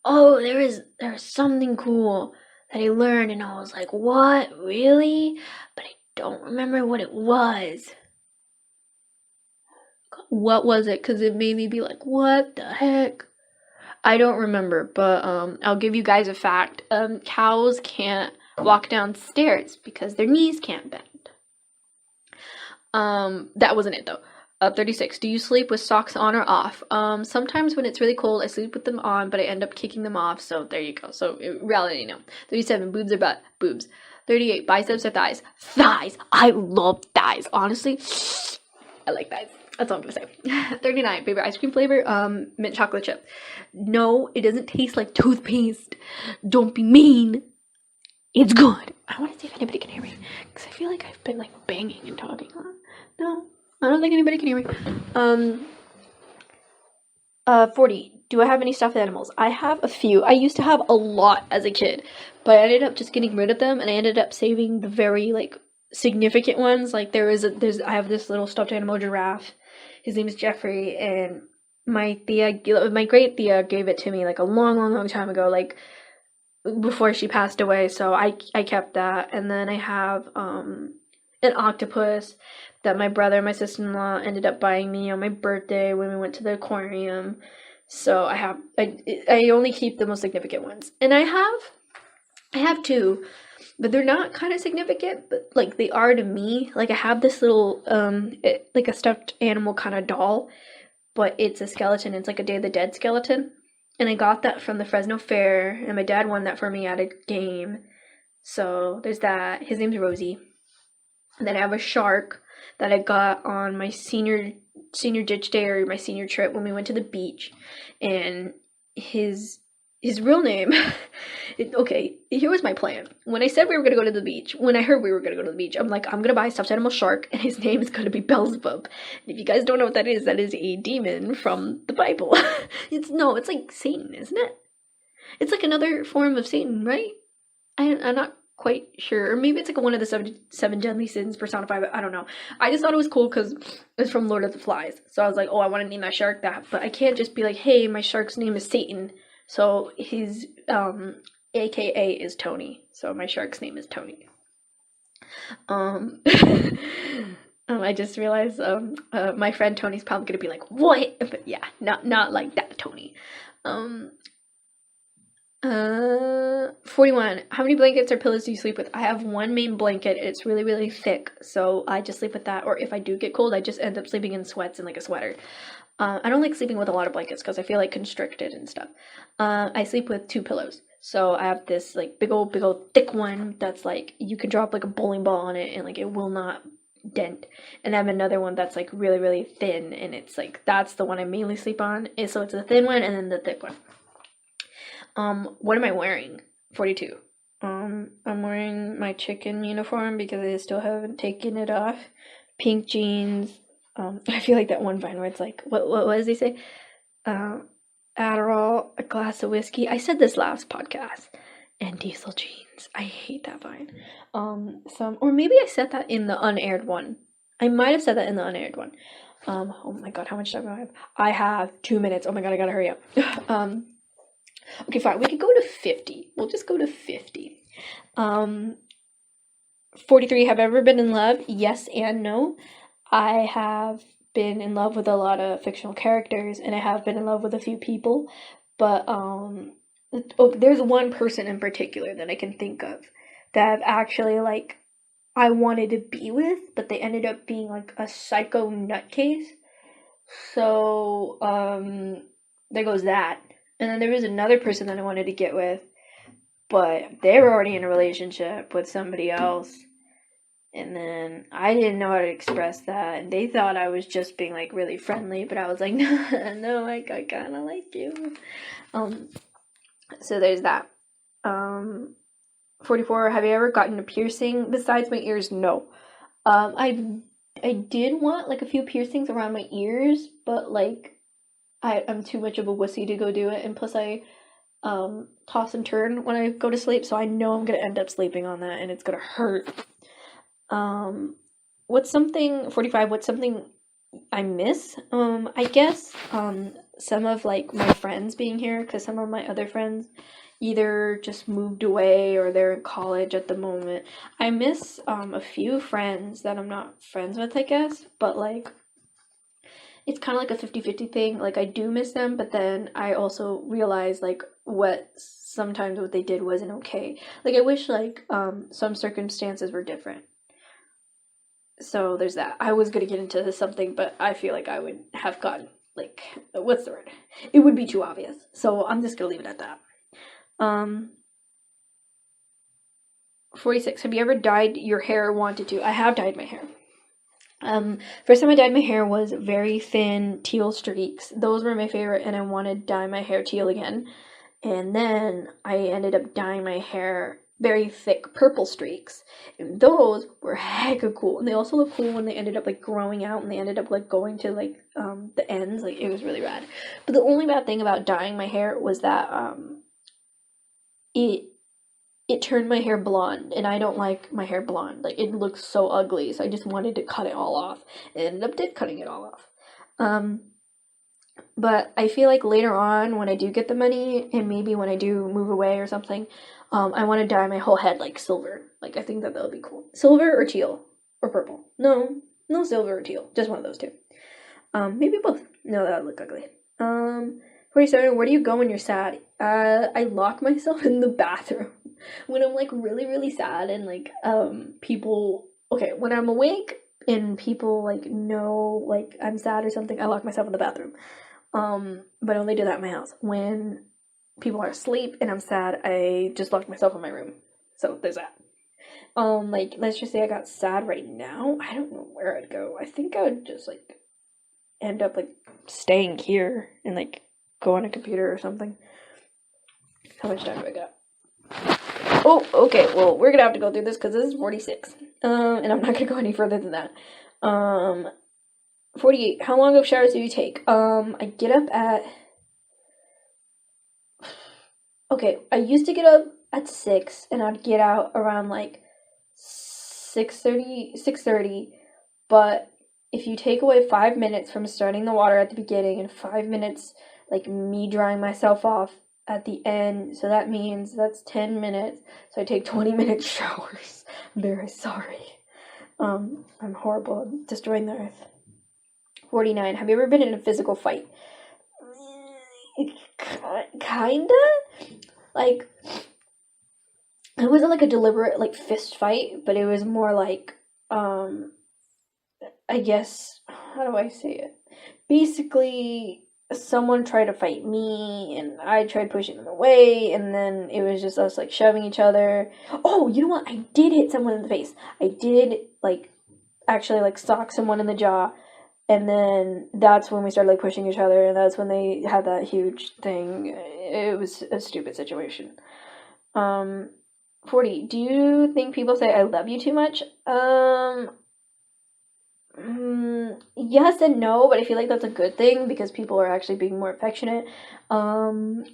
Oh, there was something cool that I learned, and I was like, what, really? But I don't remember what it was. What was it? Because it made me be like, what the heck? I don't remember, but I'll give you guys a fact. Cows can't walk downstairs because their knees can't bend. That wasn't it though. 36, do you sleep with socks on or off? Sometimes when it's really cold I sleep with them on, but I end up kicking them off, so there you go. So in reality, no. 37, boobs or butt? Boobs. 38, biceps or thighs? Thighs. I love thighs. Honestly, I like thighs. That's all I'm gonna say. 39, favorite ice cream flavor? Mint chocolate chip. No, it doesn't taste like toothpaste. Don't be mean. It's good. I want to see if anybody can hear me, because I feel like I've been like banging and talking. No, I don't think anybody can hear me. 40. Do I have any stuffed animals? I have a few. I used to have a lot as a kid, but I ended up just getting rid of them, and I ended up saving the very like significant ones. Like I have this little stuffed animal giraffe. His name is Jeffrey, and my great Thea gave it to me like a long, long, long time ago, like before she passed away. So I kept that, and then I have an octopus that my brother and my sister-in-law ended up buying me on my birthday when we went to the aquarium. So I only keep the most significant ones. And I have two, but they're not kind of significant, but like they are to me. Like I have this little like a stuffed animal kind of doll, but it's a skeleton. It's like a Day of the Dead skeleton. And I got that from the Fresno Fair, and my dad won that for me at a game. So there's that. His name's Rosie. And then I have a shark that I got on my senior ditch day, or my senior trip when we went to the beach, and his real name. Okay, here was my plan. When I said we were gonna go to the beach, when I heard we were gonna go to the beach, I'm like, I'm gonna buy a stuffed animal shark, and his name is gonna be Beelzebub. And if you guys don't know what that is a demon from the Bible. It's like Satan, isn't it? It's like another form of Satan, right? I'm not quite sure, or maybe it's like one of the seven deadly sins personified, but I don't know. I just thought it was cool because it's from Lord of the Flies, so I was like, oh, I want to name my shark that, but I can't just be like, hey, my shark's name is Satan, so his AKA is Tony, so my shark's name is Tony. I just realized my friend Tony's probably gonna be like, what? But yeah, not like that Tony. 41. How many blankets or pillows do you sleep with? I have one main blanket. It's really, really thick, so I just sleep with that. Or if I do get cold, I just end up sleeping in sweats and like a sweater. I don't like sleeping with a lot of blankets because I feel like constricted and stuff. I sleep with 2 pillows. So I have this like big old thick one that's like you can drop like a bowling ball on it and like it will not dent. And I have another one that's like really, really thin, and it's like that's the one I mainly sleep on. So it's a thin one and then the thick one. What am I wearing? 42. I'm wearing my chicken uniform because I still haven't taken it off. Pink jeans. I feel like that one vine where it's like, what does he say? Adderall, a glass of whiskey. I said this last podcast. And diesel jeans. I hate that vine. Or maybe I said that in the unaired one. I might have said that in the unaired one. Oh my god, how much time do I have? I have 2 minutes. Oh my god, I gotta hurry up. Okay, fine. We could go to 50. We'll just go to 50. 43. Have I ever been in love? Yes and no. I have been in love with a lot of fictional characters, and I have been in love with a few people. But there's one person in particular that I can think of that I've actually like I wanted to be with, but they ended up being like a psycho nutcase. So there goes that. And then there was another person that I wanted to get with, but they were already in a relationship with somebody else. And then I didn't know how to express that. And they thought I was just being like really friendly, but I was like, no, I kind of like you. So there's that. 44. Have you ever gotten a piercing besides my ears? No. I did want like a few piercings around my ears, but like I'm too much of a wussy to go do it, and plus I toss and turn when I go to sleep, so I know I'm gonna end up sleeping on that and it's gonna hurt. 45, what's something I miss? I guess some of like my friends being here, because some of my other friends either just moved away or they're in college at the moment. I miss a few friends that I'm not friends with, I guess, but like it's kind of like a 50-50 thing. Like I do miss them, but then I also realize like sometimes what they did wasn't okay. Like I wish like some circumstances were different. So there's that. I was gonna get into something, but I feel like I would have gotten like, what's the word? It would be too obvious. So I'm just gonna leave it at that. 46. Have you ever dyed your hair or wanted to? I have dyed my hair. First time I dyed my hair was very thin teal streaks. Those were my favorite, and I wanted to dye my hair teal again. And then I ended up dyeing my hair very thick purple streaks. And those were hecka cool. And they also look cool when they ended up like growing out and they ended up like going to like the ends. Like, it was really rad. But the only bad thing about dyeing my hair was that it turned my hair blonde, and I don't like my hair blonde. Like, it looks so ugly, so I just wanted to cut it all off. And ended up cutting it all off. But I feel like later on, when I do get the money, and maybe when I do move away or something, I want to dye my whole head like silver. Like, I think that would be cool. Silver or teal? Or purple? No silver or teal. Just one of those two. Maybe both. No, that would look ugly. 47, where do you go when you're sad? I lock myself in the bathroom. When I'm, like, really, really sad and, like, people... Okay, when I'm awake and people, like, know, like, I'm sad or something, I lock myself in the bathroom. But I only do that in my house. When people are asleep and I'm sad, I just lock myself in my room. So there's that. Like, let's just say I got sad right now. I don't know where I'd go. I think I would just, like, end up, like, staying here and, like, go on a computer or something. How much time do I got? Oh, okay. Well, we're gonna have to go through this because this is 46. And I'm not gonna go any further than that. 48. How long of showers do you take? I get up at... Okay, I used to get up at 6, and I'd get out around, like, 6:30, but if you take away 5 minutes from starting the water at the beginning and 5 minutes, like, me drying myself off at the end, so that means that's 10 minutes, so I take 20-minute showers. I'm very sorry. I'm horrible at destroying the earth. 49. Have you ever been in a physical fight? Kinda? Like, it wasn't like a deliberate, like, fist fight, but it was more like, I guess, how do I say it? Basically, someone tried to fight me, and I tried pushing them away, and then it was just us, like, shoving each other. Oh, you know what? I did hit someone in the face. I did, like, actually, like, sock someone in the jaw, and then that's when we started, like, pushing each other, and that's when they had that huge thing. It was a stupid situation. 40. Do you think people say I love you too much? Yes and no, but I feel like that's a good thing because people are actually being more affectionate. I'm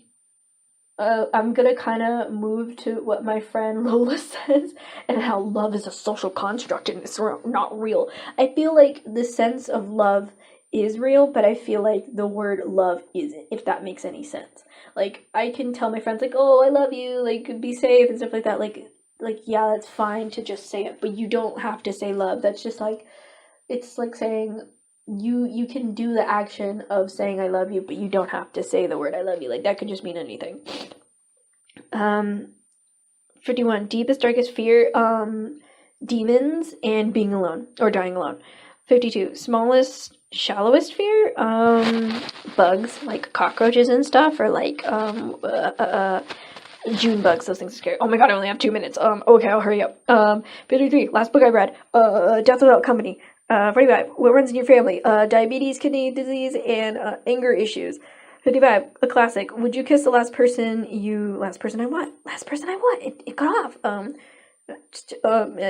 gonna kind of move to what my friend Lola says and how love is a social construct and it's not real. I feel like the sense of love is real, but I feel like the word love isn't, if that makes any sense. Like, I can tell my friends, like, oh, I love you, like, be safe and stuff like that. Like, yeah, that's fine to just say it, but you don't have to say love. That's just like, it's like saying you can do the action of saying I love you, but you don't have to say the word I love you. Like, that could just mean anything. 51. Deepest, darkest fear, demons and being alone, or dying alone. 52. Smallest, shallowest fear, bugs, like cockroaches and stuff, or like, June bugs, those things are scary. Oh my god, I only have 2 minutes. Okay, I'll hurry up. 53. Last book I read, Death Without Company. 45. What runs in your family? Diabetes, kidney disease, and anger issues. 55. A classic. Would you kiss the last person I want? It got off.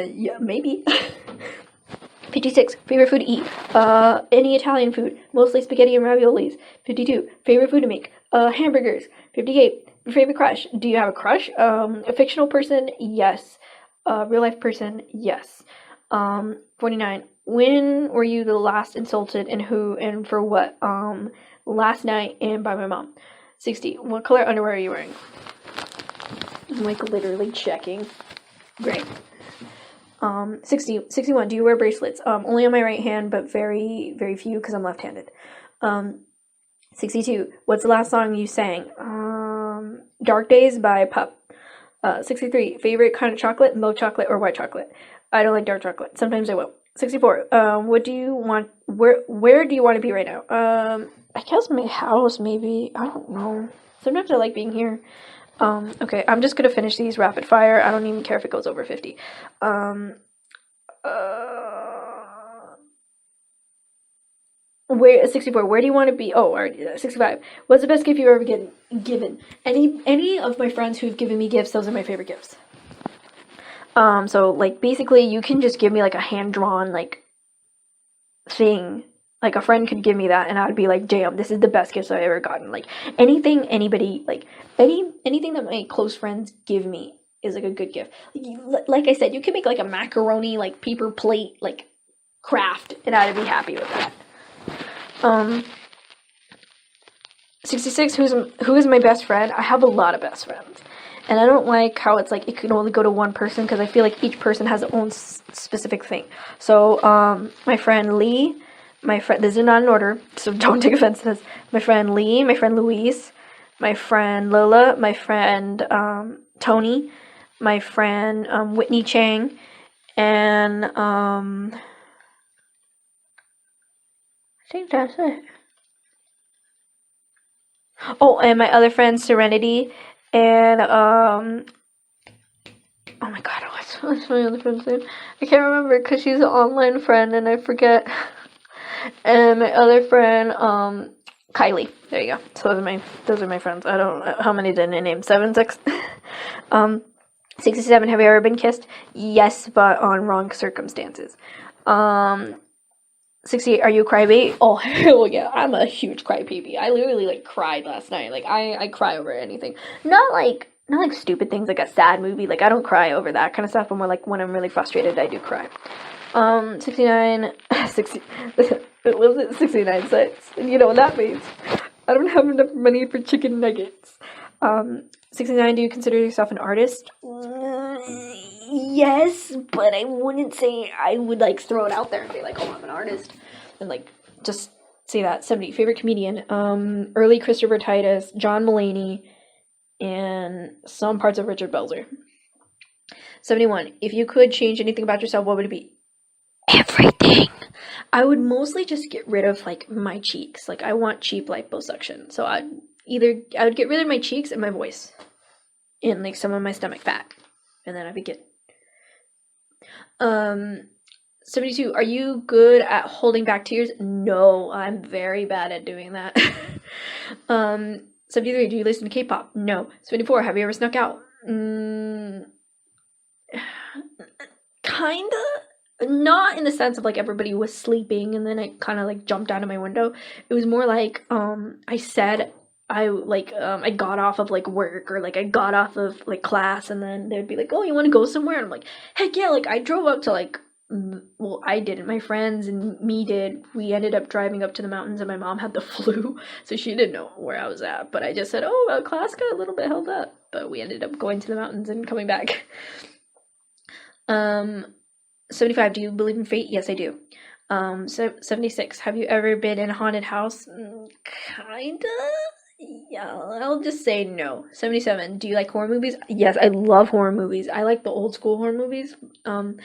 Yeah, maybe. 56. Favorite food to eat? Any Italian food, mostly spaghetti and raviolis. 52. Favorite food to make? Hamburgers. 58. Your favorite crush? Do you have a crush? A fictional person? Yes. Real life person? Yes. 49. When were you the last insulted and who and for what? Last night and by my mom. 60. What color underwear are you wearing? I'm like literally checking. Great. 61. Do you wear bracelets? Only on my right hand, but very, very few because I'm left-handed. 62. What's the last song you sang? Dark Days by Pup. 63. Favorite kind of chocolate? Milk chocolate or white chocolate? I don't like dark chocolate. Sometimes I will. 64. What do you want? Where do you want to be right now? I guess my house, maybe. I don't know. Sometimes I like being here. Okay, I'm just gonna finish these rapid fire. I don't even care if it goes over 50. Where 64? Where do you want to be? Oh, already 65. What's the best gift you've ever given? Any of my friends who've given me gifts, those are my favorite gifts. So like basically you can just give me like a hand-drawn like thing. Like a friend could give me that and I'd be like, damn, this is the best gifts I've ever gotten. Like anything anybody like anything that my close friends give me is like a good gift. Like I said, you can make like a macaroni like paper plate like craft and I'd be happy with that. 66, who is my best friend? I have a lot of best friends. And I don't like how it's like it can only go to one person because I feel like each person has their own specific thing. So, my friend Lee, this is not in order, so don't take offense to this. My friend Lee, my friend Louise, my friend Lola, my friend Tony, my friend Whitney Chang, and I think that's it. Oh, and my other friend Serenity, and oh my god, what's my other friend's name? I can't remember because she's an online friend and I forget. And my other friend, Kylie. There you go. So those are my friends. I don't know how many did I name. 7, 6. 67. Have you ever been kissed? Yes, but on wrong circumstances. 68. Are you a crybaby? Oh hell yeah! I'm a huge crybaby. I literally like cried last night. Like I cry over anything. Not like stupid things like a sad movie. Like I don't cry over that kind of stuff. But more like when I'm really frustrated, I do cry. 69, 60, what was it? 69 cents. And you know what that means? I don't have enough money for chicken nuggets. 69, do you consider yourself an artist? Yes, but I wouldn't say I would like throw it out there and be like, oh, I'm an artist. And like, just say that. 70, favorite comedian? Early Christopher Titus, John Mulaney, and some parts of Richard Belzer. 71, if you could change anything about yourself, what would it be? Everything. I would mostly just get rid of like my cheeks. Like I want cheap liposuction. So I would get rid of my cheeks and my voice. And like some of my stomach fat. And then I'd be good. 72. Are you good at holding back tears? No, I'm very bad at doing that. 73. Do you listen to K-pop? No. 74. Have you ever snuck out? Kinda. Not in the sense of like everybody was sleeping and then I kind of like jumped out of my window. It was more like I said I got off of like work or like I got off of like class and then they'd be like, oh, you want to go somewhere? And I'm like, heck yeah. Like I drove up to like, well, I didn't, my friends and me did. We ended up driving up to the mountains and my mom had the flu, so she didn't know where I was at, but I just said, oh, well, class got a little bit held up, but we ended up going to the mountains and coming back. 75. Do you believe in fate? Yes, I do. 76. Have you ever been in a haunted house? Kinda. Yeah, I'll just say no. 77. Do you like horror movies? Yes, I love horror movies. I like the old school horror movies. Kind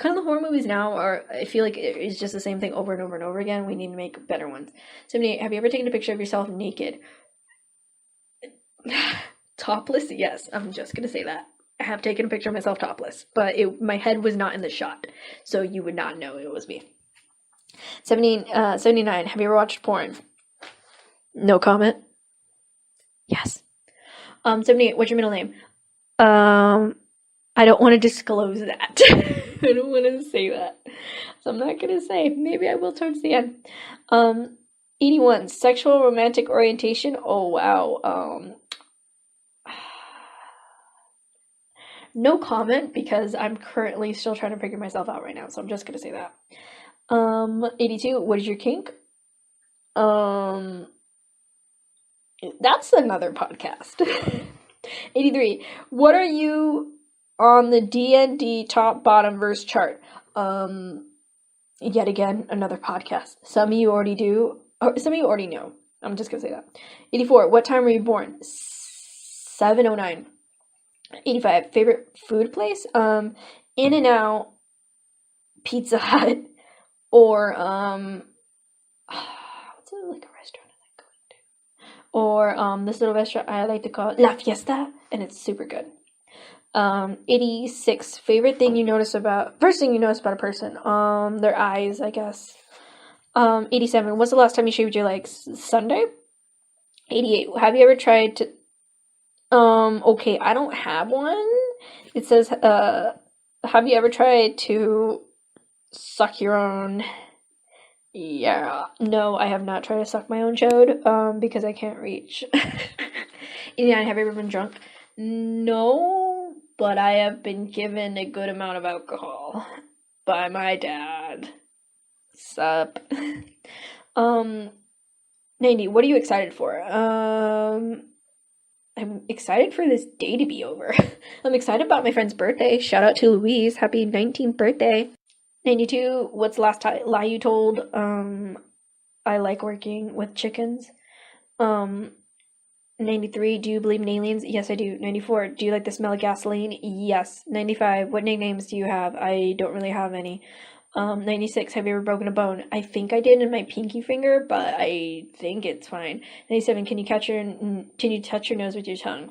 of the horror movies now are, I feel like it's just the same thing over and over and over again. We need to make better ones. 78. Have you ever taken a picture of yourself naked? Topless? Yes, I'm just gonna say that. I have taken a picture of myself topless, but my head was not in the shot, so you would not know it was me. 79. Have you ever watched porn? No comment. Yes. 78. What's your middle name? I don't want to disclose that. I don't want to say that, so I'm not gonna say. Maybe I will towards the end. 81. Sexual romantic orientation. Oh wow. No comment because I'm currently still trying to figure myself out right now, so I'm just gonna say that. 82. What is your kink? That's another podcast. 83. What are you on the D&D top bottom verse chart? Yet again, another podcast. Some of you already do, or some of you already know. I'm just gonna say that. 84. What time were you born? 7:09. 85. Favorite food place? In-N-Out, Pizza Hut, or what's it like a restaurant I like going to? Or this little restaurant I like to call La Fiesta, and it's super good. 86. Favorite thing you notice about first thing you notice about a person? Their eyes, I guess. 87. What's the last time you shaved your legs? Sunday? 88. Have you ever tried to okay, I don't have one. It says Have you ever tried to suck your own? Yeah. No, I have not tried to suck my own chode, because I can't reach. Indiana, have you ever been drunk? No, but I have been given a good amount of alcohol by my dad. Sup? Um, Nady, what are you excited for? I'm excited for this day to be over. I'm excited about my friend's birthday. Shout out to Louise. Happy 19th birthday. 92, what's the last lie you told? I like working with chickens. Um, 93, do you believe in aliens? Yes, I do. 94, do you like the smell of gasoline? Yes. 95, what nicknames do you have? I don't really have any. 96, have you ever broken a bone? I think I did in my pinky finger, but I think it's fine. 97, can you touch your nose with your tongue?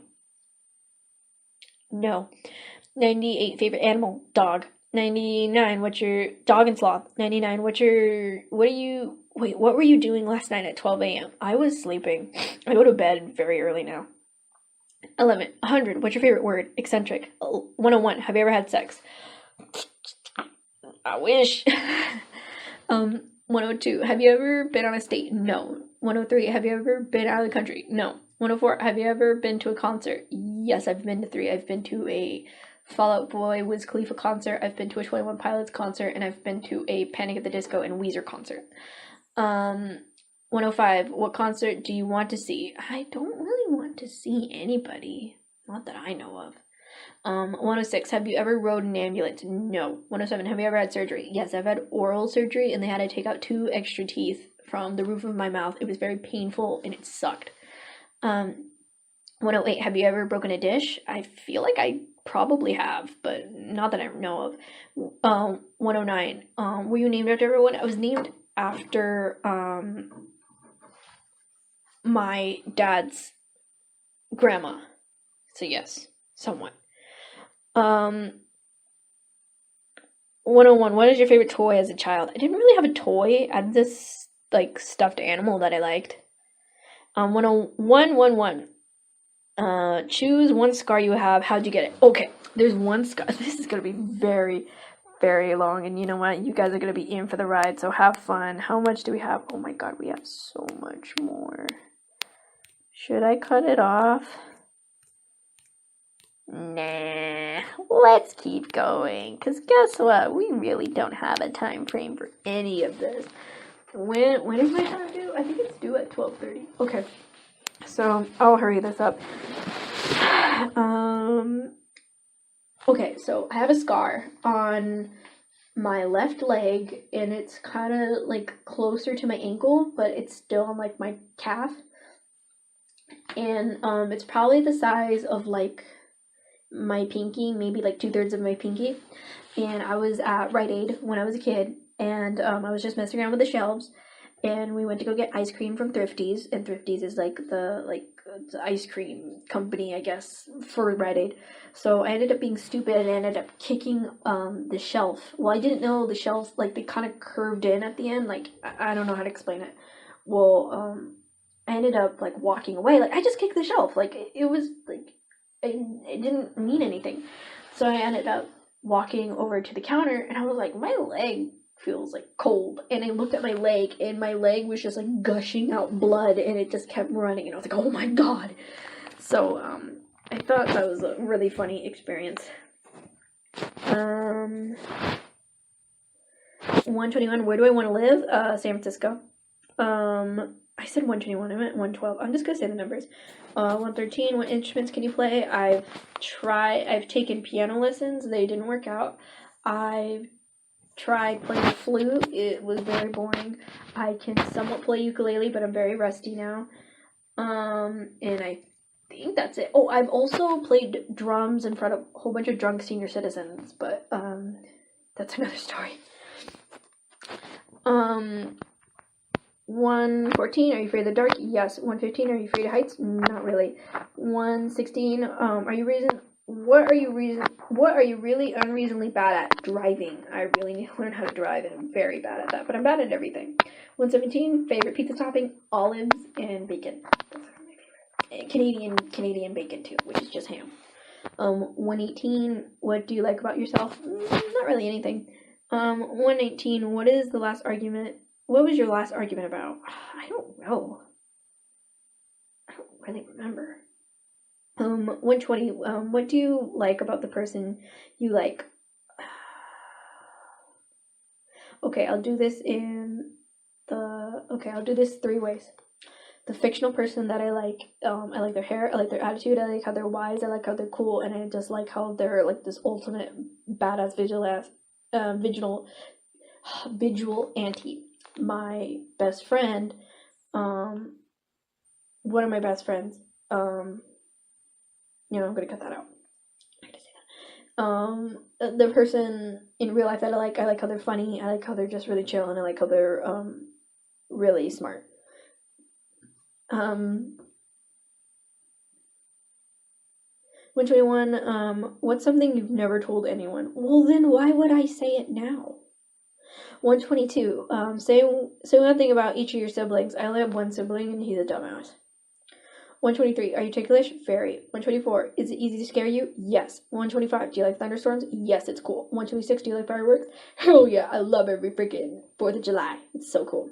No. 98, favorite animal? Dog. 99, what's your dog and sloth? 99, what are you wait, what were you doing last night at 12 a.m.? I was sleeping. I go to bed very early now. 11, 100, what's your favorite word? Eccentric. 101, have you ever had sex? I wish. 102, have you ever been on a date? No. 103, have you ever been out of the country? No. 104, have you ever been to a concert? Yes, I've been to 3. I've been to a Fall Out Boy, Wiz Khalifa concert, I've been to a 21 Pilots concert, and I've been to a Panic at the Disco and Weezer concert. 105, what concert do you want to see? I don't really want to see anybody. Not that I know of. 106, have you ever rode an ambulance? No. 107, have you ever had surgery? Yes, I've had oral surgery, and they had to take out 2 extra teeth from the roof of my mouth. It was very painful, and it sucked. 108, have you ever broken a dish? I feel like I probably have, but not that I know of. 109, were you named after everyone? I was named after, my dad's grandma. So yes, somewhat. 101, what is your favorite toy as a child? I didn't really have a toy. I had this, like, stuffed animal that I liked. 101, choose one scar you have. How'd you get it? Okay, there's one scar. This is gonna be very, very long, and you know what? You guys are gonna be in for the ride, so have fun. How much do we have? Oh my god, we have so much more. Should I cut it off? Nah, let's keep going, because guess what? We really don't have a time frame for any of this. When is my time due? I think it's due at 12:30. Okay. So, I'll hurry this up. Okay, so I have a scar on my left leg, and it's kind of, like, closer to my ankle, but it's still on, like, my calf. And, it's probably the size of, like, my pinky, maybe, like, 2/3 of my pinky. And I was at Rite Aid when I was a kid, and, I was just messing around with the shelves, and we went to go get ice cream from Thrifties, and Thrifties is like the ice cream company, I guess, for Rite Aid. So I ended up being stupid and ended up kicking the shelf. Well, I didn't know the shelf, like, they kind of curved in at the end. Like, I don't know how to explain it. Well, I ended up, like, walking away. Like, I just kicked the shelf. Like, it was like it didn't mean anything. So I ended up walking over to the counter, and I was like, my leg feels, like, cold. And I looked at my leg, and my leg was just, like, gushing out blood, and it just kept running, and I was like, oh my god. So I thought that was a really funny experience. 121, where do I want to live? San Francisco. I said 121, I meant 112. I'm just gonna say the numbers. 113, what instruments can you play? I've taken piano lessons. They didn't work out. I've tried playing the flute. It was very boring. I can somewhat play ukulele, but I'm very rusty now. And I think that's it. Oh, I've also played drums in front of a whole bunch of drunk senior citizens, but that's another story. 114, are you afraid of the dark? Yes. 115, are you afraid of heights? Not really. 116, what are you really unreasonably bad at? Driving. I really need to learn how to drive, and I'm very bad at that, but I'm bad at everything. 117, favorite pizza topping? Olives and bacon. Those are my favorite. And Canadian bacon too, which is just ham. 118, what do you like about yourself? Not really anything. 119, what is the last argument? What was your last argument about? I don't know. I don't really remember. 120, what do you like about the person you like? Okay, I'll do this three ways. The fictional person that I like their hair, I like their attitude, I like how they're wise, I like how they're cool, and I just like how they're like this ultimate badass visual auntie. My best friend, one of my best friends, I'm gonna cut that out. I had to say that. The person in real life that I like how they're funny, I like how they're just really chill, and I like how they're really smart. 121, what's something you've never told anyone? Well, then why would I say it now? 122, say one thing about each of your siblings. I only have one sibling, and he's a dumbass. 123, are you ticklish? Very. 124, is it easy to scare you? Yes. 125, do you like thunderstorms? Yes, it's cool. 126, do you like fireworks? Hell yeah, I love every freaking 4th of July. It's so cool.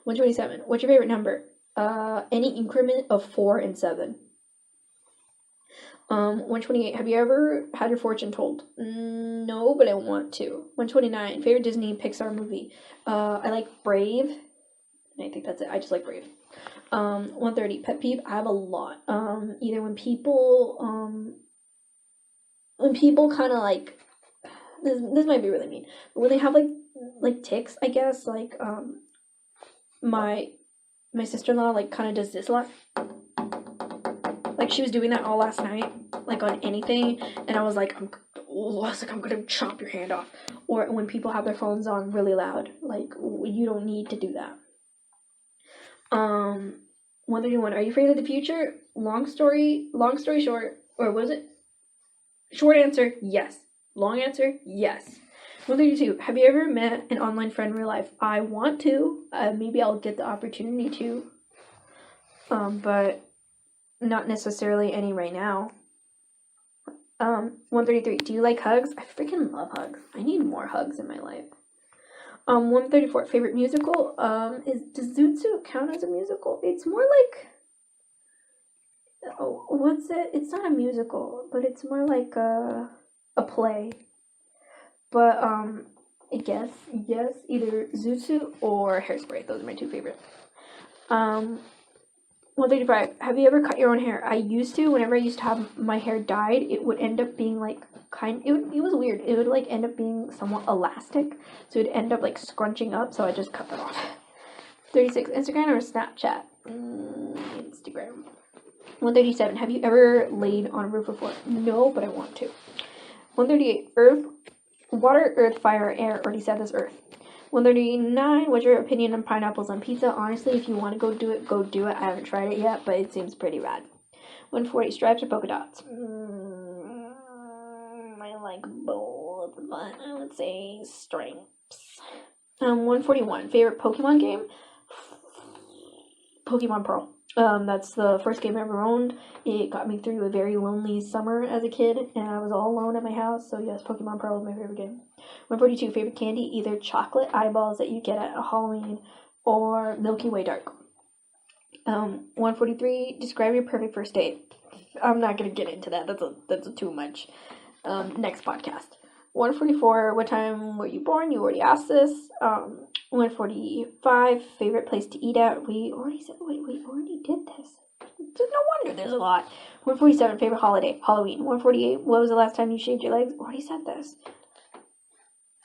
127, what's your favorite number? Any increment of 4 and 7. 128, have you ever had your fortune told? No, but I want to. 129, favorite Disney Pixar movie? I like Brave. I think that's it. I just like Brave. 130, pet peeve. I have a lot. Either when people kind of like, this might be really mean, but when they have like tics, I guess, like, my sister-in-law, like, kind of does this a lot. Like, she was doing that all last night, like, on anything, and I was like, I'm gonna chop your hand off. Or when people have their phones on really loud, like, you don't need to do that. 131, are you afraid of the future? Long story short, or was it? Short answer, yes. Long answer, yes. 132, have you ever met an online friend in real life? I want to. Maybe I'll get the opportunity to. But not necessarily any right now. 133, do you like hugs? I freaking love hugs. I need more hugs in my life. 134, favorite musical? Does Zoot Suit count as a musical? It's more like, what's it? It's not a musical, but it's more like a play. But, I guess, yes, either Zoot Suit or Hairspray. Those are my two favorites. 135, have you ever cut your own hair? I used to. Whenever I used to have my hair dyed, it would end up being like it was weird. It would like end up being somewhat elastic, so it'd end up like scrunching up, so I just cut that off. 36, Instagram or Snapchat? Instagram. 137, have you ever laid on a roof before? No, but I want to. 138, water, earth, fire, air. Already said this, earth. 139, what's your opinion on pineapples on pizza? Honestly, if you want to go do it, go do it. I haven't tried it yet, but it seems pretty rad. 140, stripes or polka dots? I like both, but I would say stripes. 141, favorite Pokemon game? Pokemon Pearl. That's the first game I ever owned. It got me through a very lonely summer as a kid, and I was all alone at my house, so yes, Pokemon Pearl was my favorite game. 142, favorite candy, either chocolate eyeballs that you get at Halloween or Milky Way Dark. 143, describe your perfect first date. I'm not going to get into that. That's too much. Next podcast. 144, what time were you born? You already asked this. 145, favorite place to eat at. We already did this. No wonder there's a lot. 147, favorite holiday. Halloween. 148, what was the last time you shaved your legs? Already said this.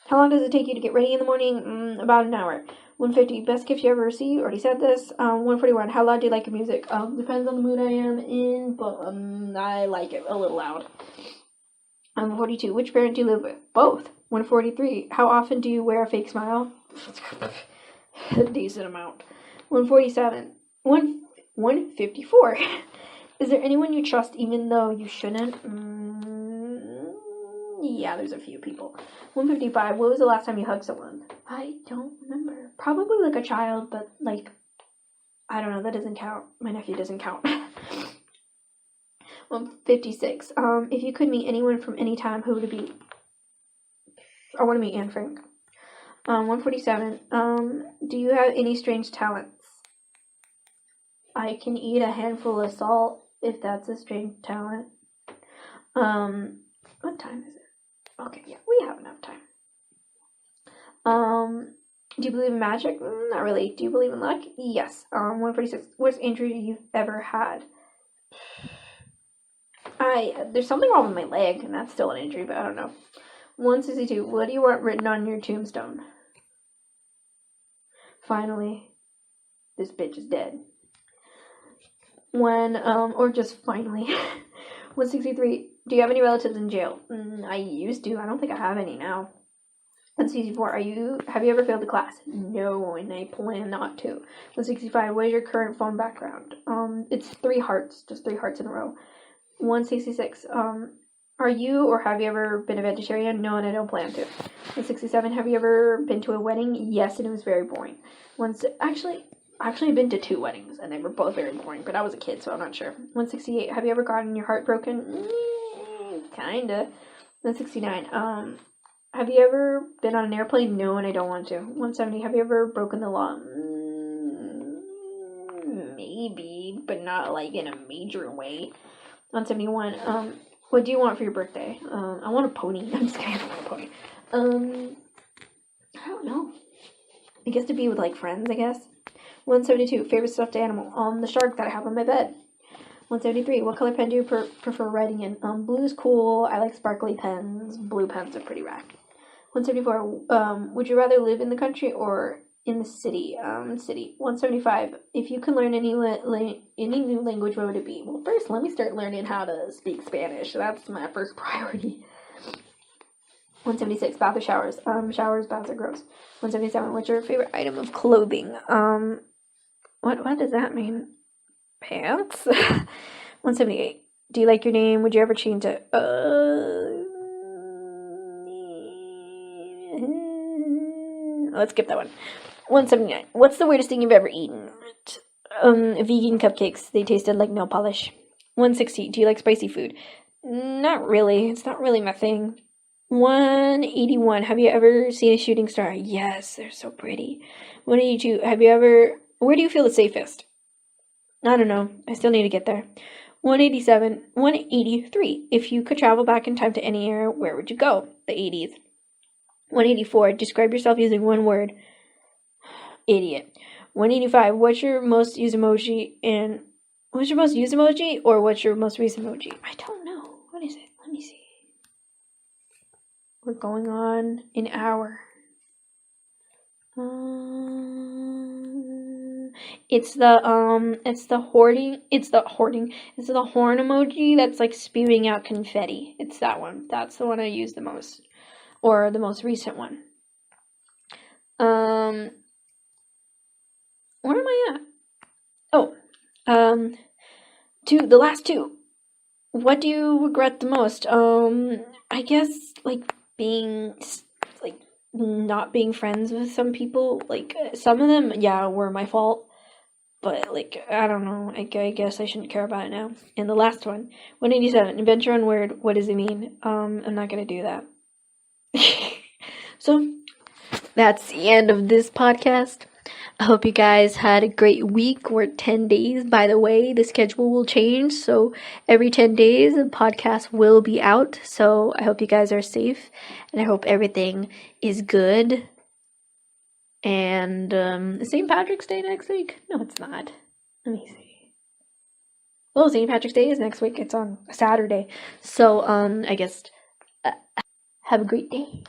How long does it take you to get ready in the morning? About an hour. 150, best gift you ever received? Already said this. 141, how loud do you like your music? Depends on the mood I am in, but I like it a little loud. 142, which parent do you live with? Both. 143, how often do you wear a fake smile? A decent amount. 147, 154, is there anyone you trust even though you shouldn't? Yeah, there's a few people. 155, what was the last time you hugged someone? I don't remember. Probably like a child, but like, I don't know, that doesn't count. My nephew doesn't count. 156. If you could meet anyone from any time, who would it be? I want to meet Anne Frank. 147. Do you have any strange talents? I can eat a handful of salt, if that's a strange talent. What time is it? Okay, yeah, we have enough time. Do you believe in magic? Not really. Do you believe in luck? Yes. 146. Worst injury you've ever had? There's something wrong with my leg, and that's still an injury, but I don't know. 162. What do you want written on your tombstone? Finally, this bitch is dead. Or just finally. 163. Do you have any relatives in jail? I used to. I don't think I have any now. 164. Have you ever failed a class? No, and I plan not to. 165. What is your current phone background? It's 3 hearts, just 3 hearts in a row. 166. Are you or have you ever been a vegetarian? No, and I don't plan to. 167. Have you ever been to a wedding? Yes, and it was very boring. Actually, I've been to 2 weddings, and they were both very boring, but I was a kid, so I'm not sure. 168. Have you ever gotten your heart broken? Kinda. 169. Have you ever been on an airplane? No, and I don't want to. 170. Have you ever broken the law? Maybe, but not like in a major way. 171. What do you want for your birthday? I want a pony. I'm just kidding. I don't want a pony. I don't know. I guess to be with like friends, I guess. 172. Favorite stuffed animal? The shark that I have on my bed. 173. What color pen do you prefer writing in? Blue's cool. I like sparkly pens. Blue pens are pretty rad. 174. Would you rather live in the country or in the city? City. 175. If you could learn any new language, what would it be? Well, first, let me start learning how to speak Spanish. That's my first priority. 176. Bath or showers? Showers, baths are gross. 177. What's your favorite item of clothing? What does that mean? Pants? 178. Do you like your name? Would you ever change it? Let's skip that one. 179. What's the weirdest thing you've ever eaten? Vegan cupcakes. They tasted like nail polish. 160. Do you like spicy food? Not really. It's not really my thing. 181. Have you ever seen a shooting star? Yes, they're so pretty. 182. Where do you feel the safest? I don't know. I still need to get there. 187. 183. If you could travel back in time to any era, where would you go? The 80s. 184. Describe yourself using one word. Idiot. 185. What's your most used emoji or what's your most recent emoji? I don't know. What is it? Let me see. We're going on an hour. It's the horn emoji that's like spewing out confetti. It's that one. That's the one I use the most. Or the most recent one. Where am I at? Oh, the last 2. What do you regret the most? I guess like not being friends with some people. Like some of them, yeah, were my fault. But like I don't know. I guess I shouldn't care about it now. And the last one, 187. Adventure on word. What does it mean? I'm not gonna do that. So that's the end of this podcast. I hope you guys had a great week. We're 10 days. By the way, the schedule will change. So every 10 days, a podcast will be out. So I hope you guys are safe. And I hope everything is good. And St. Patrick's Day next week? No, it's not. Let me see. Well, St. Patrick's Day is next week. It's on a Saturday. So I guess have a great day.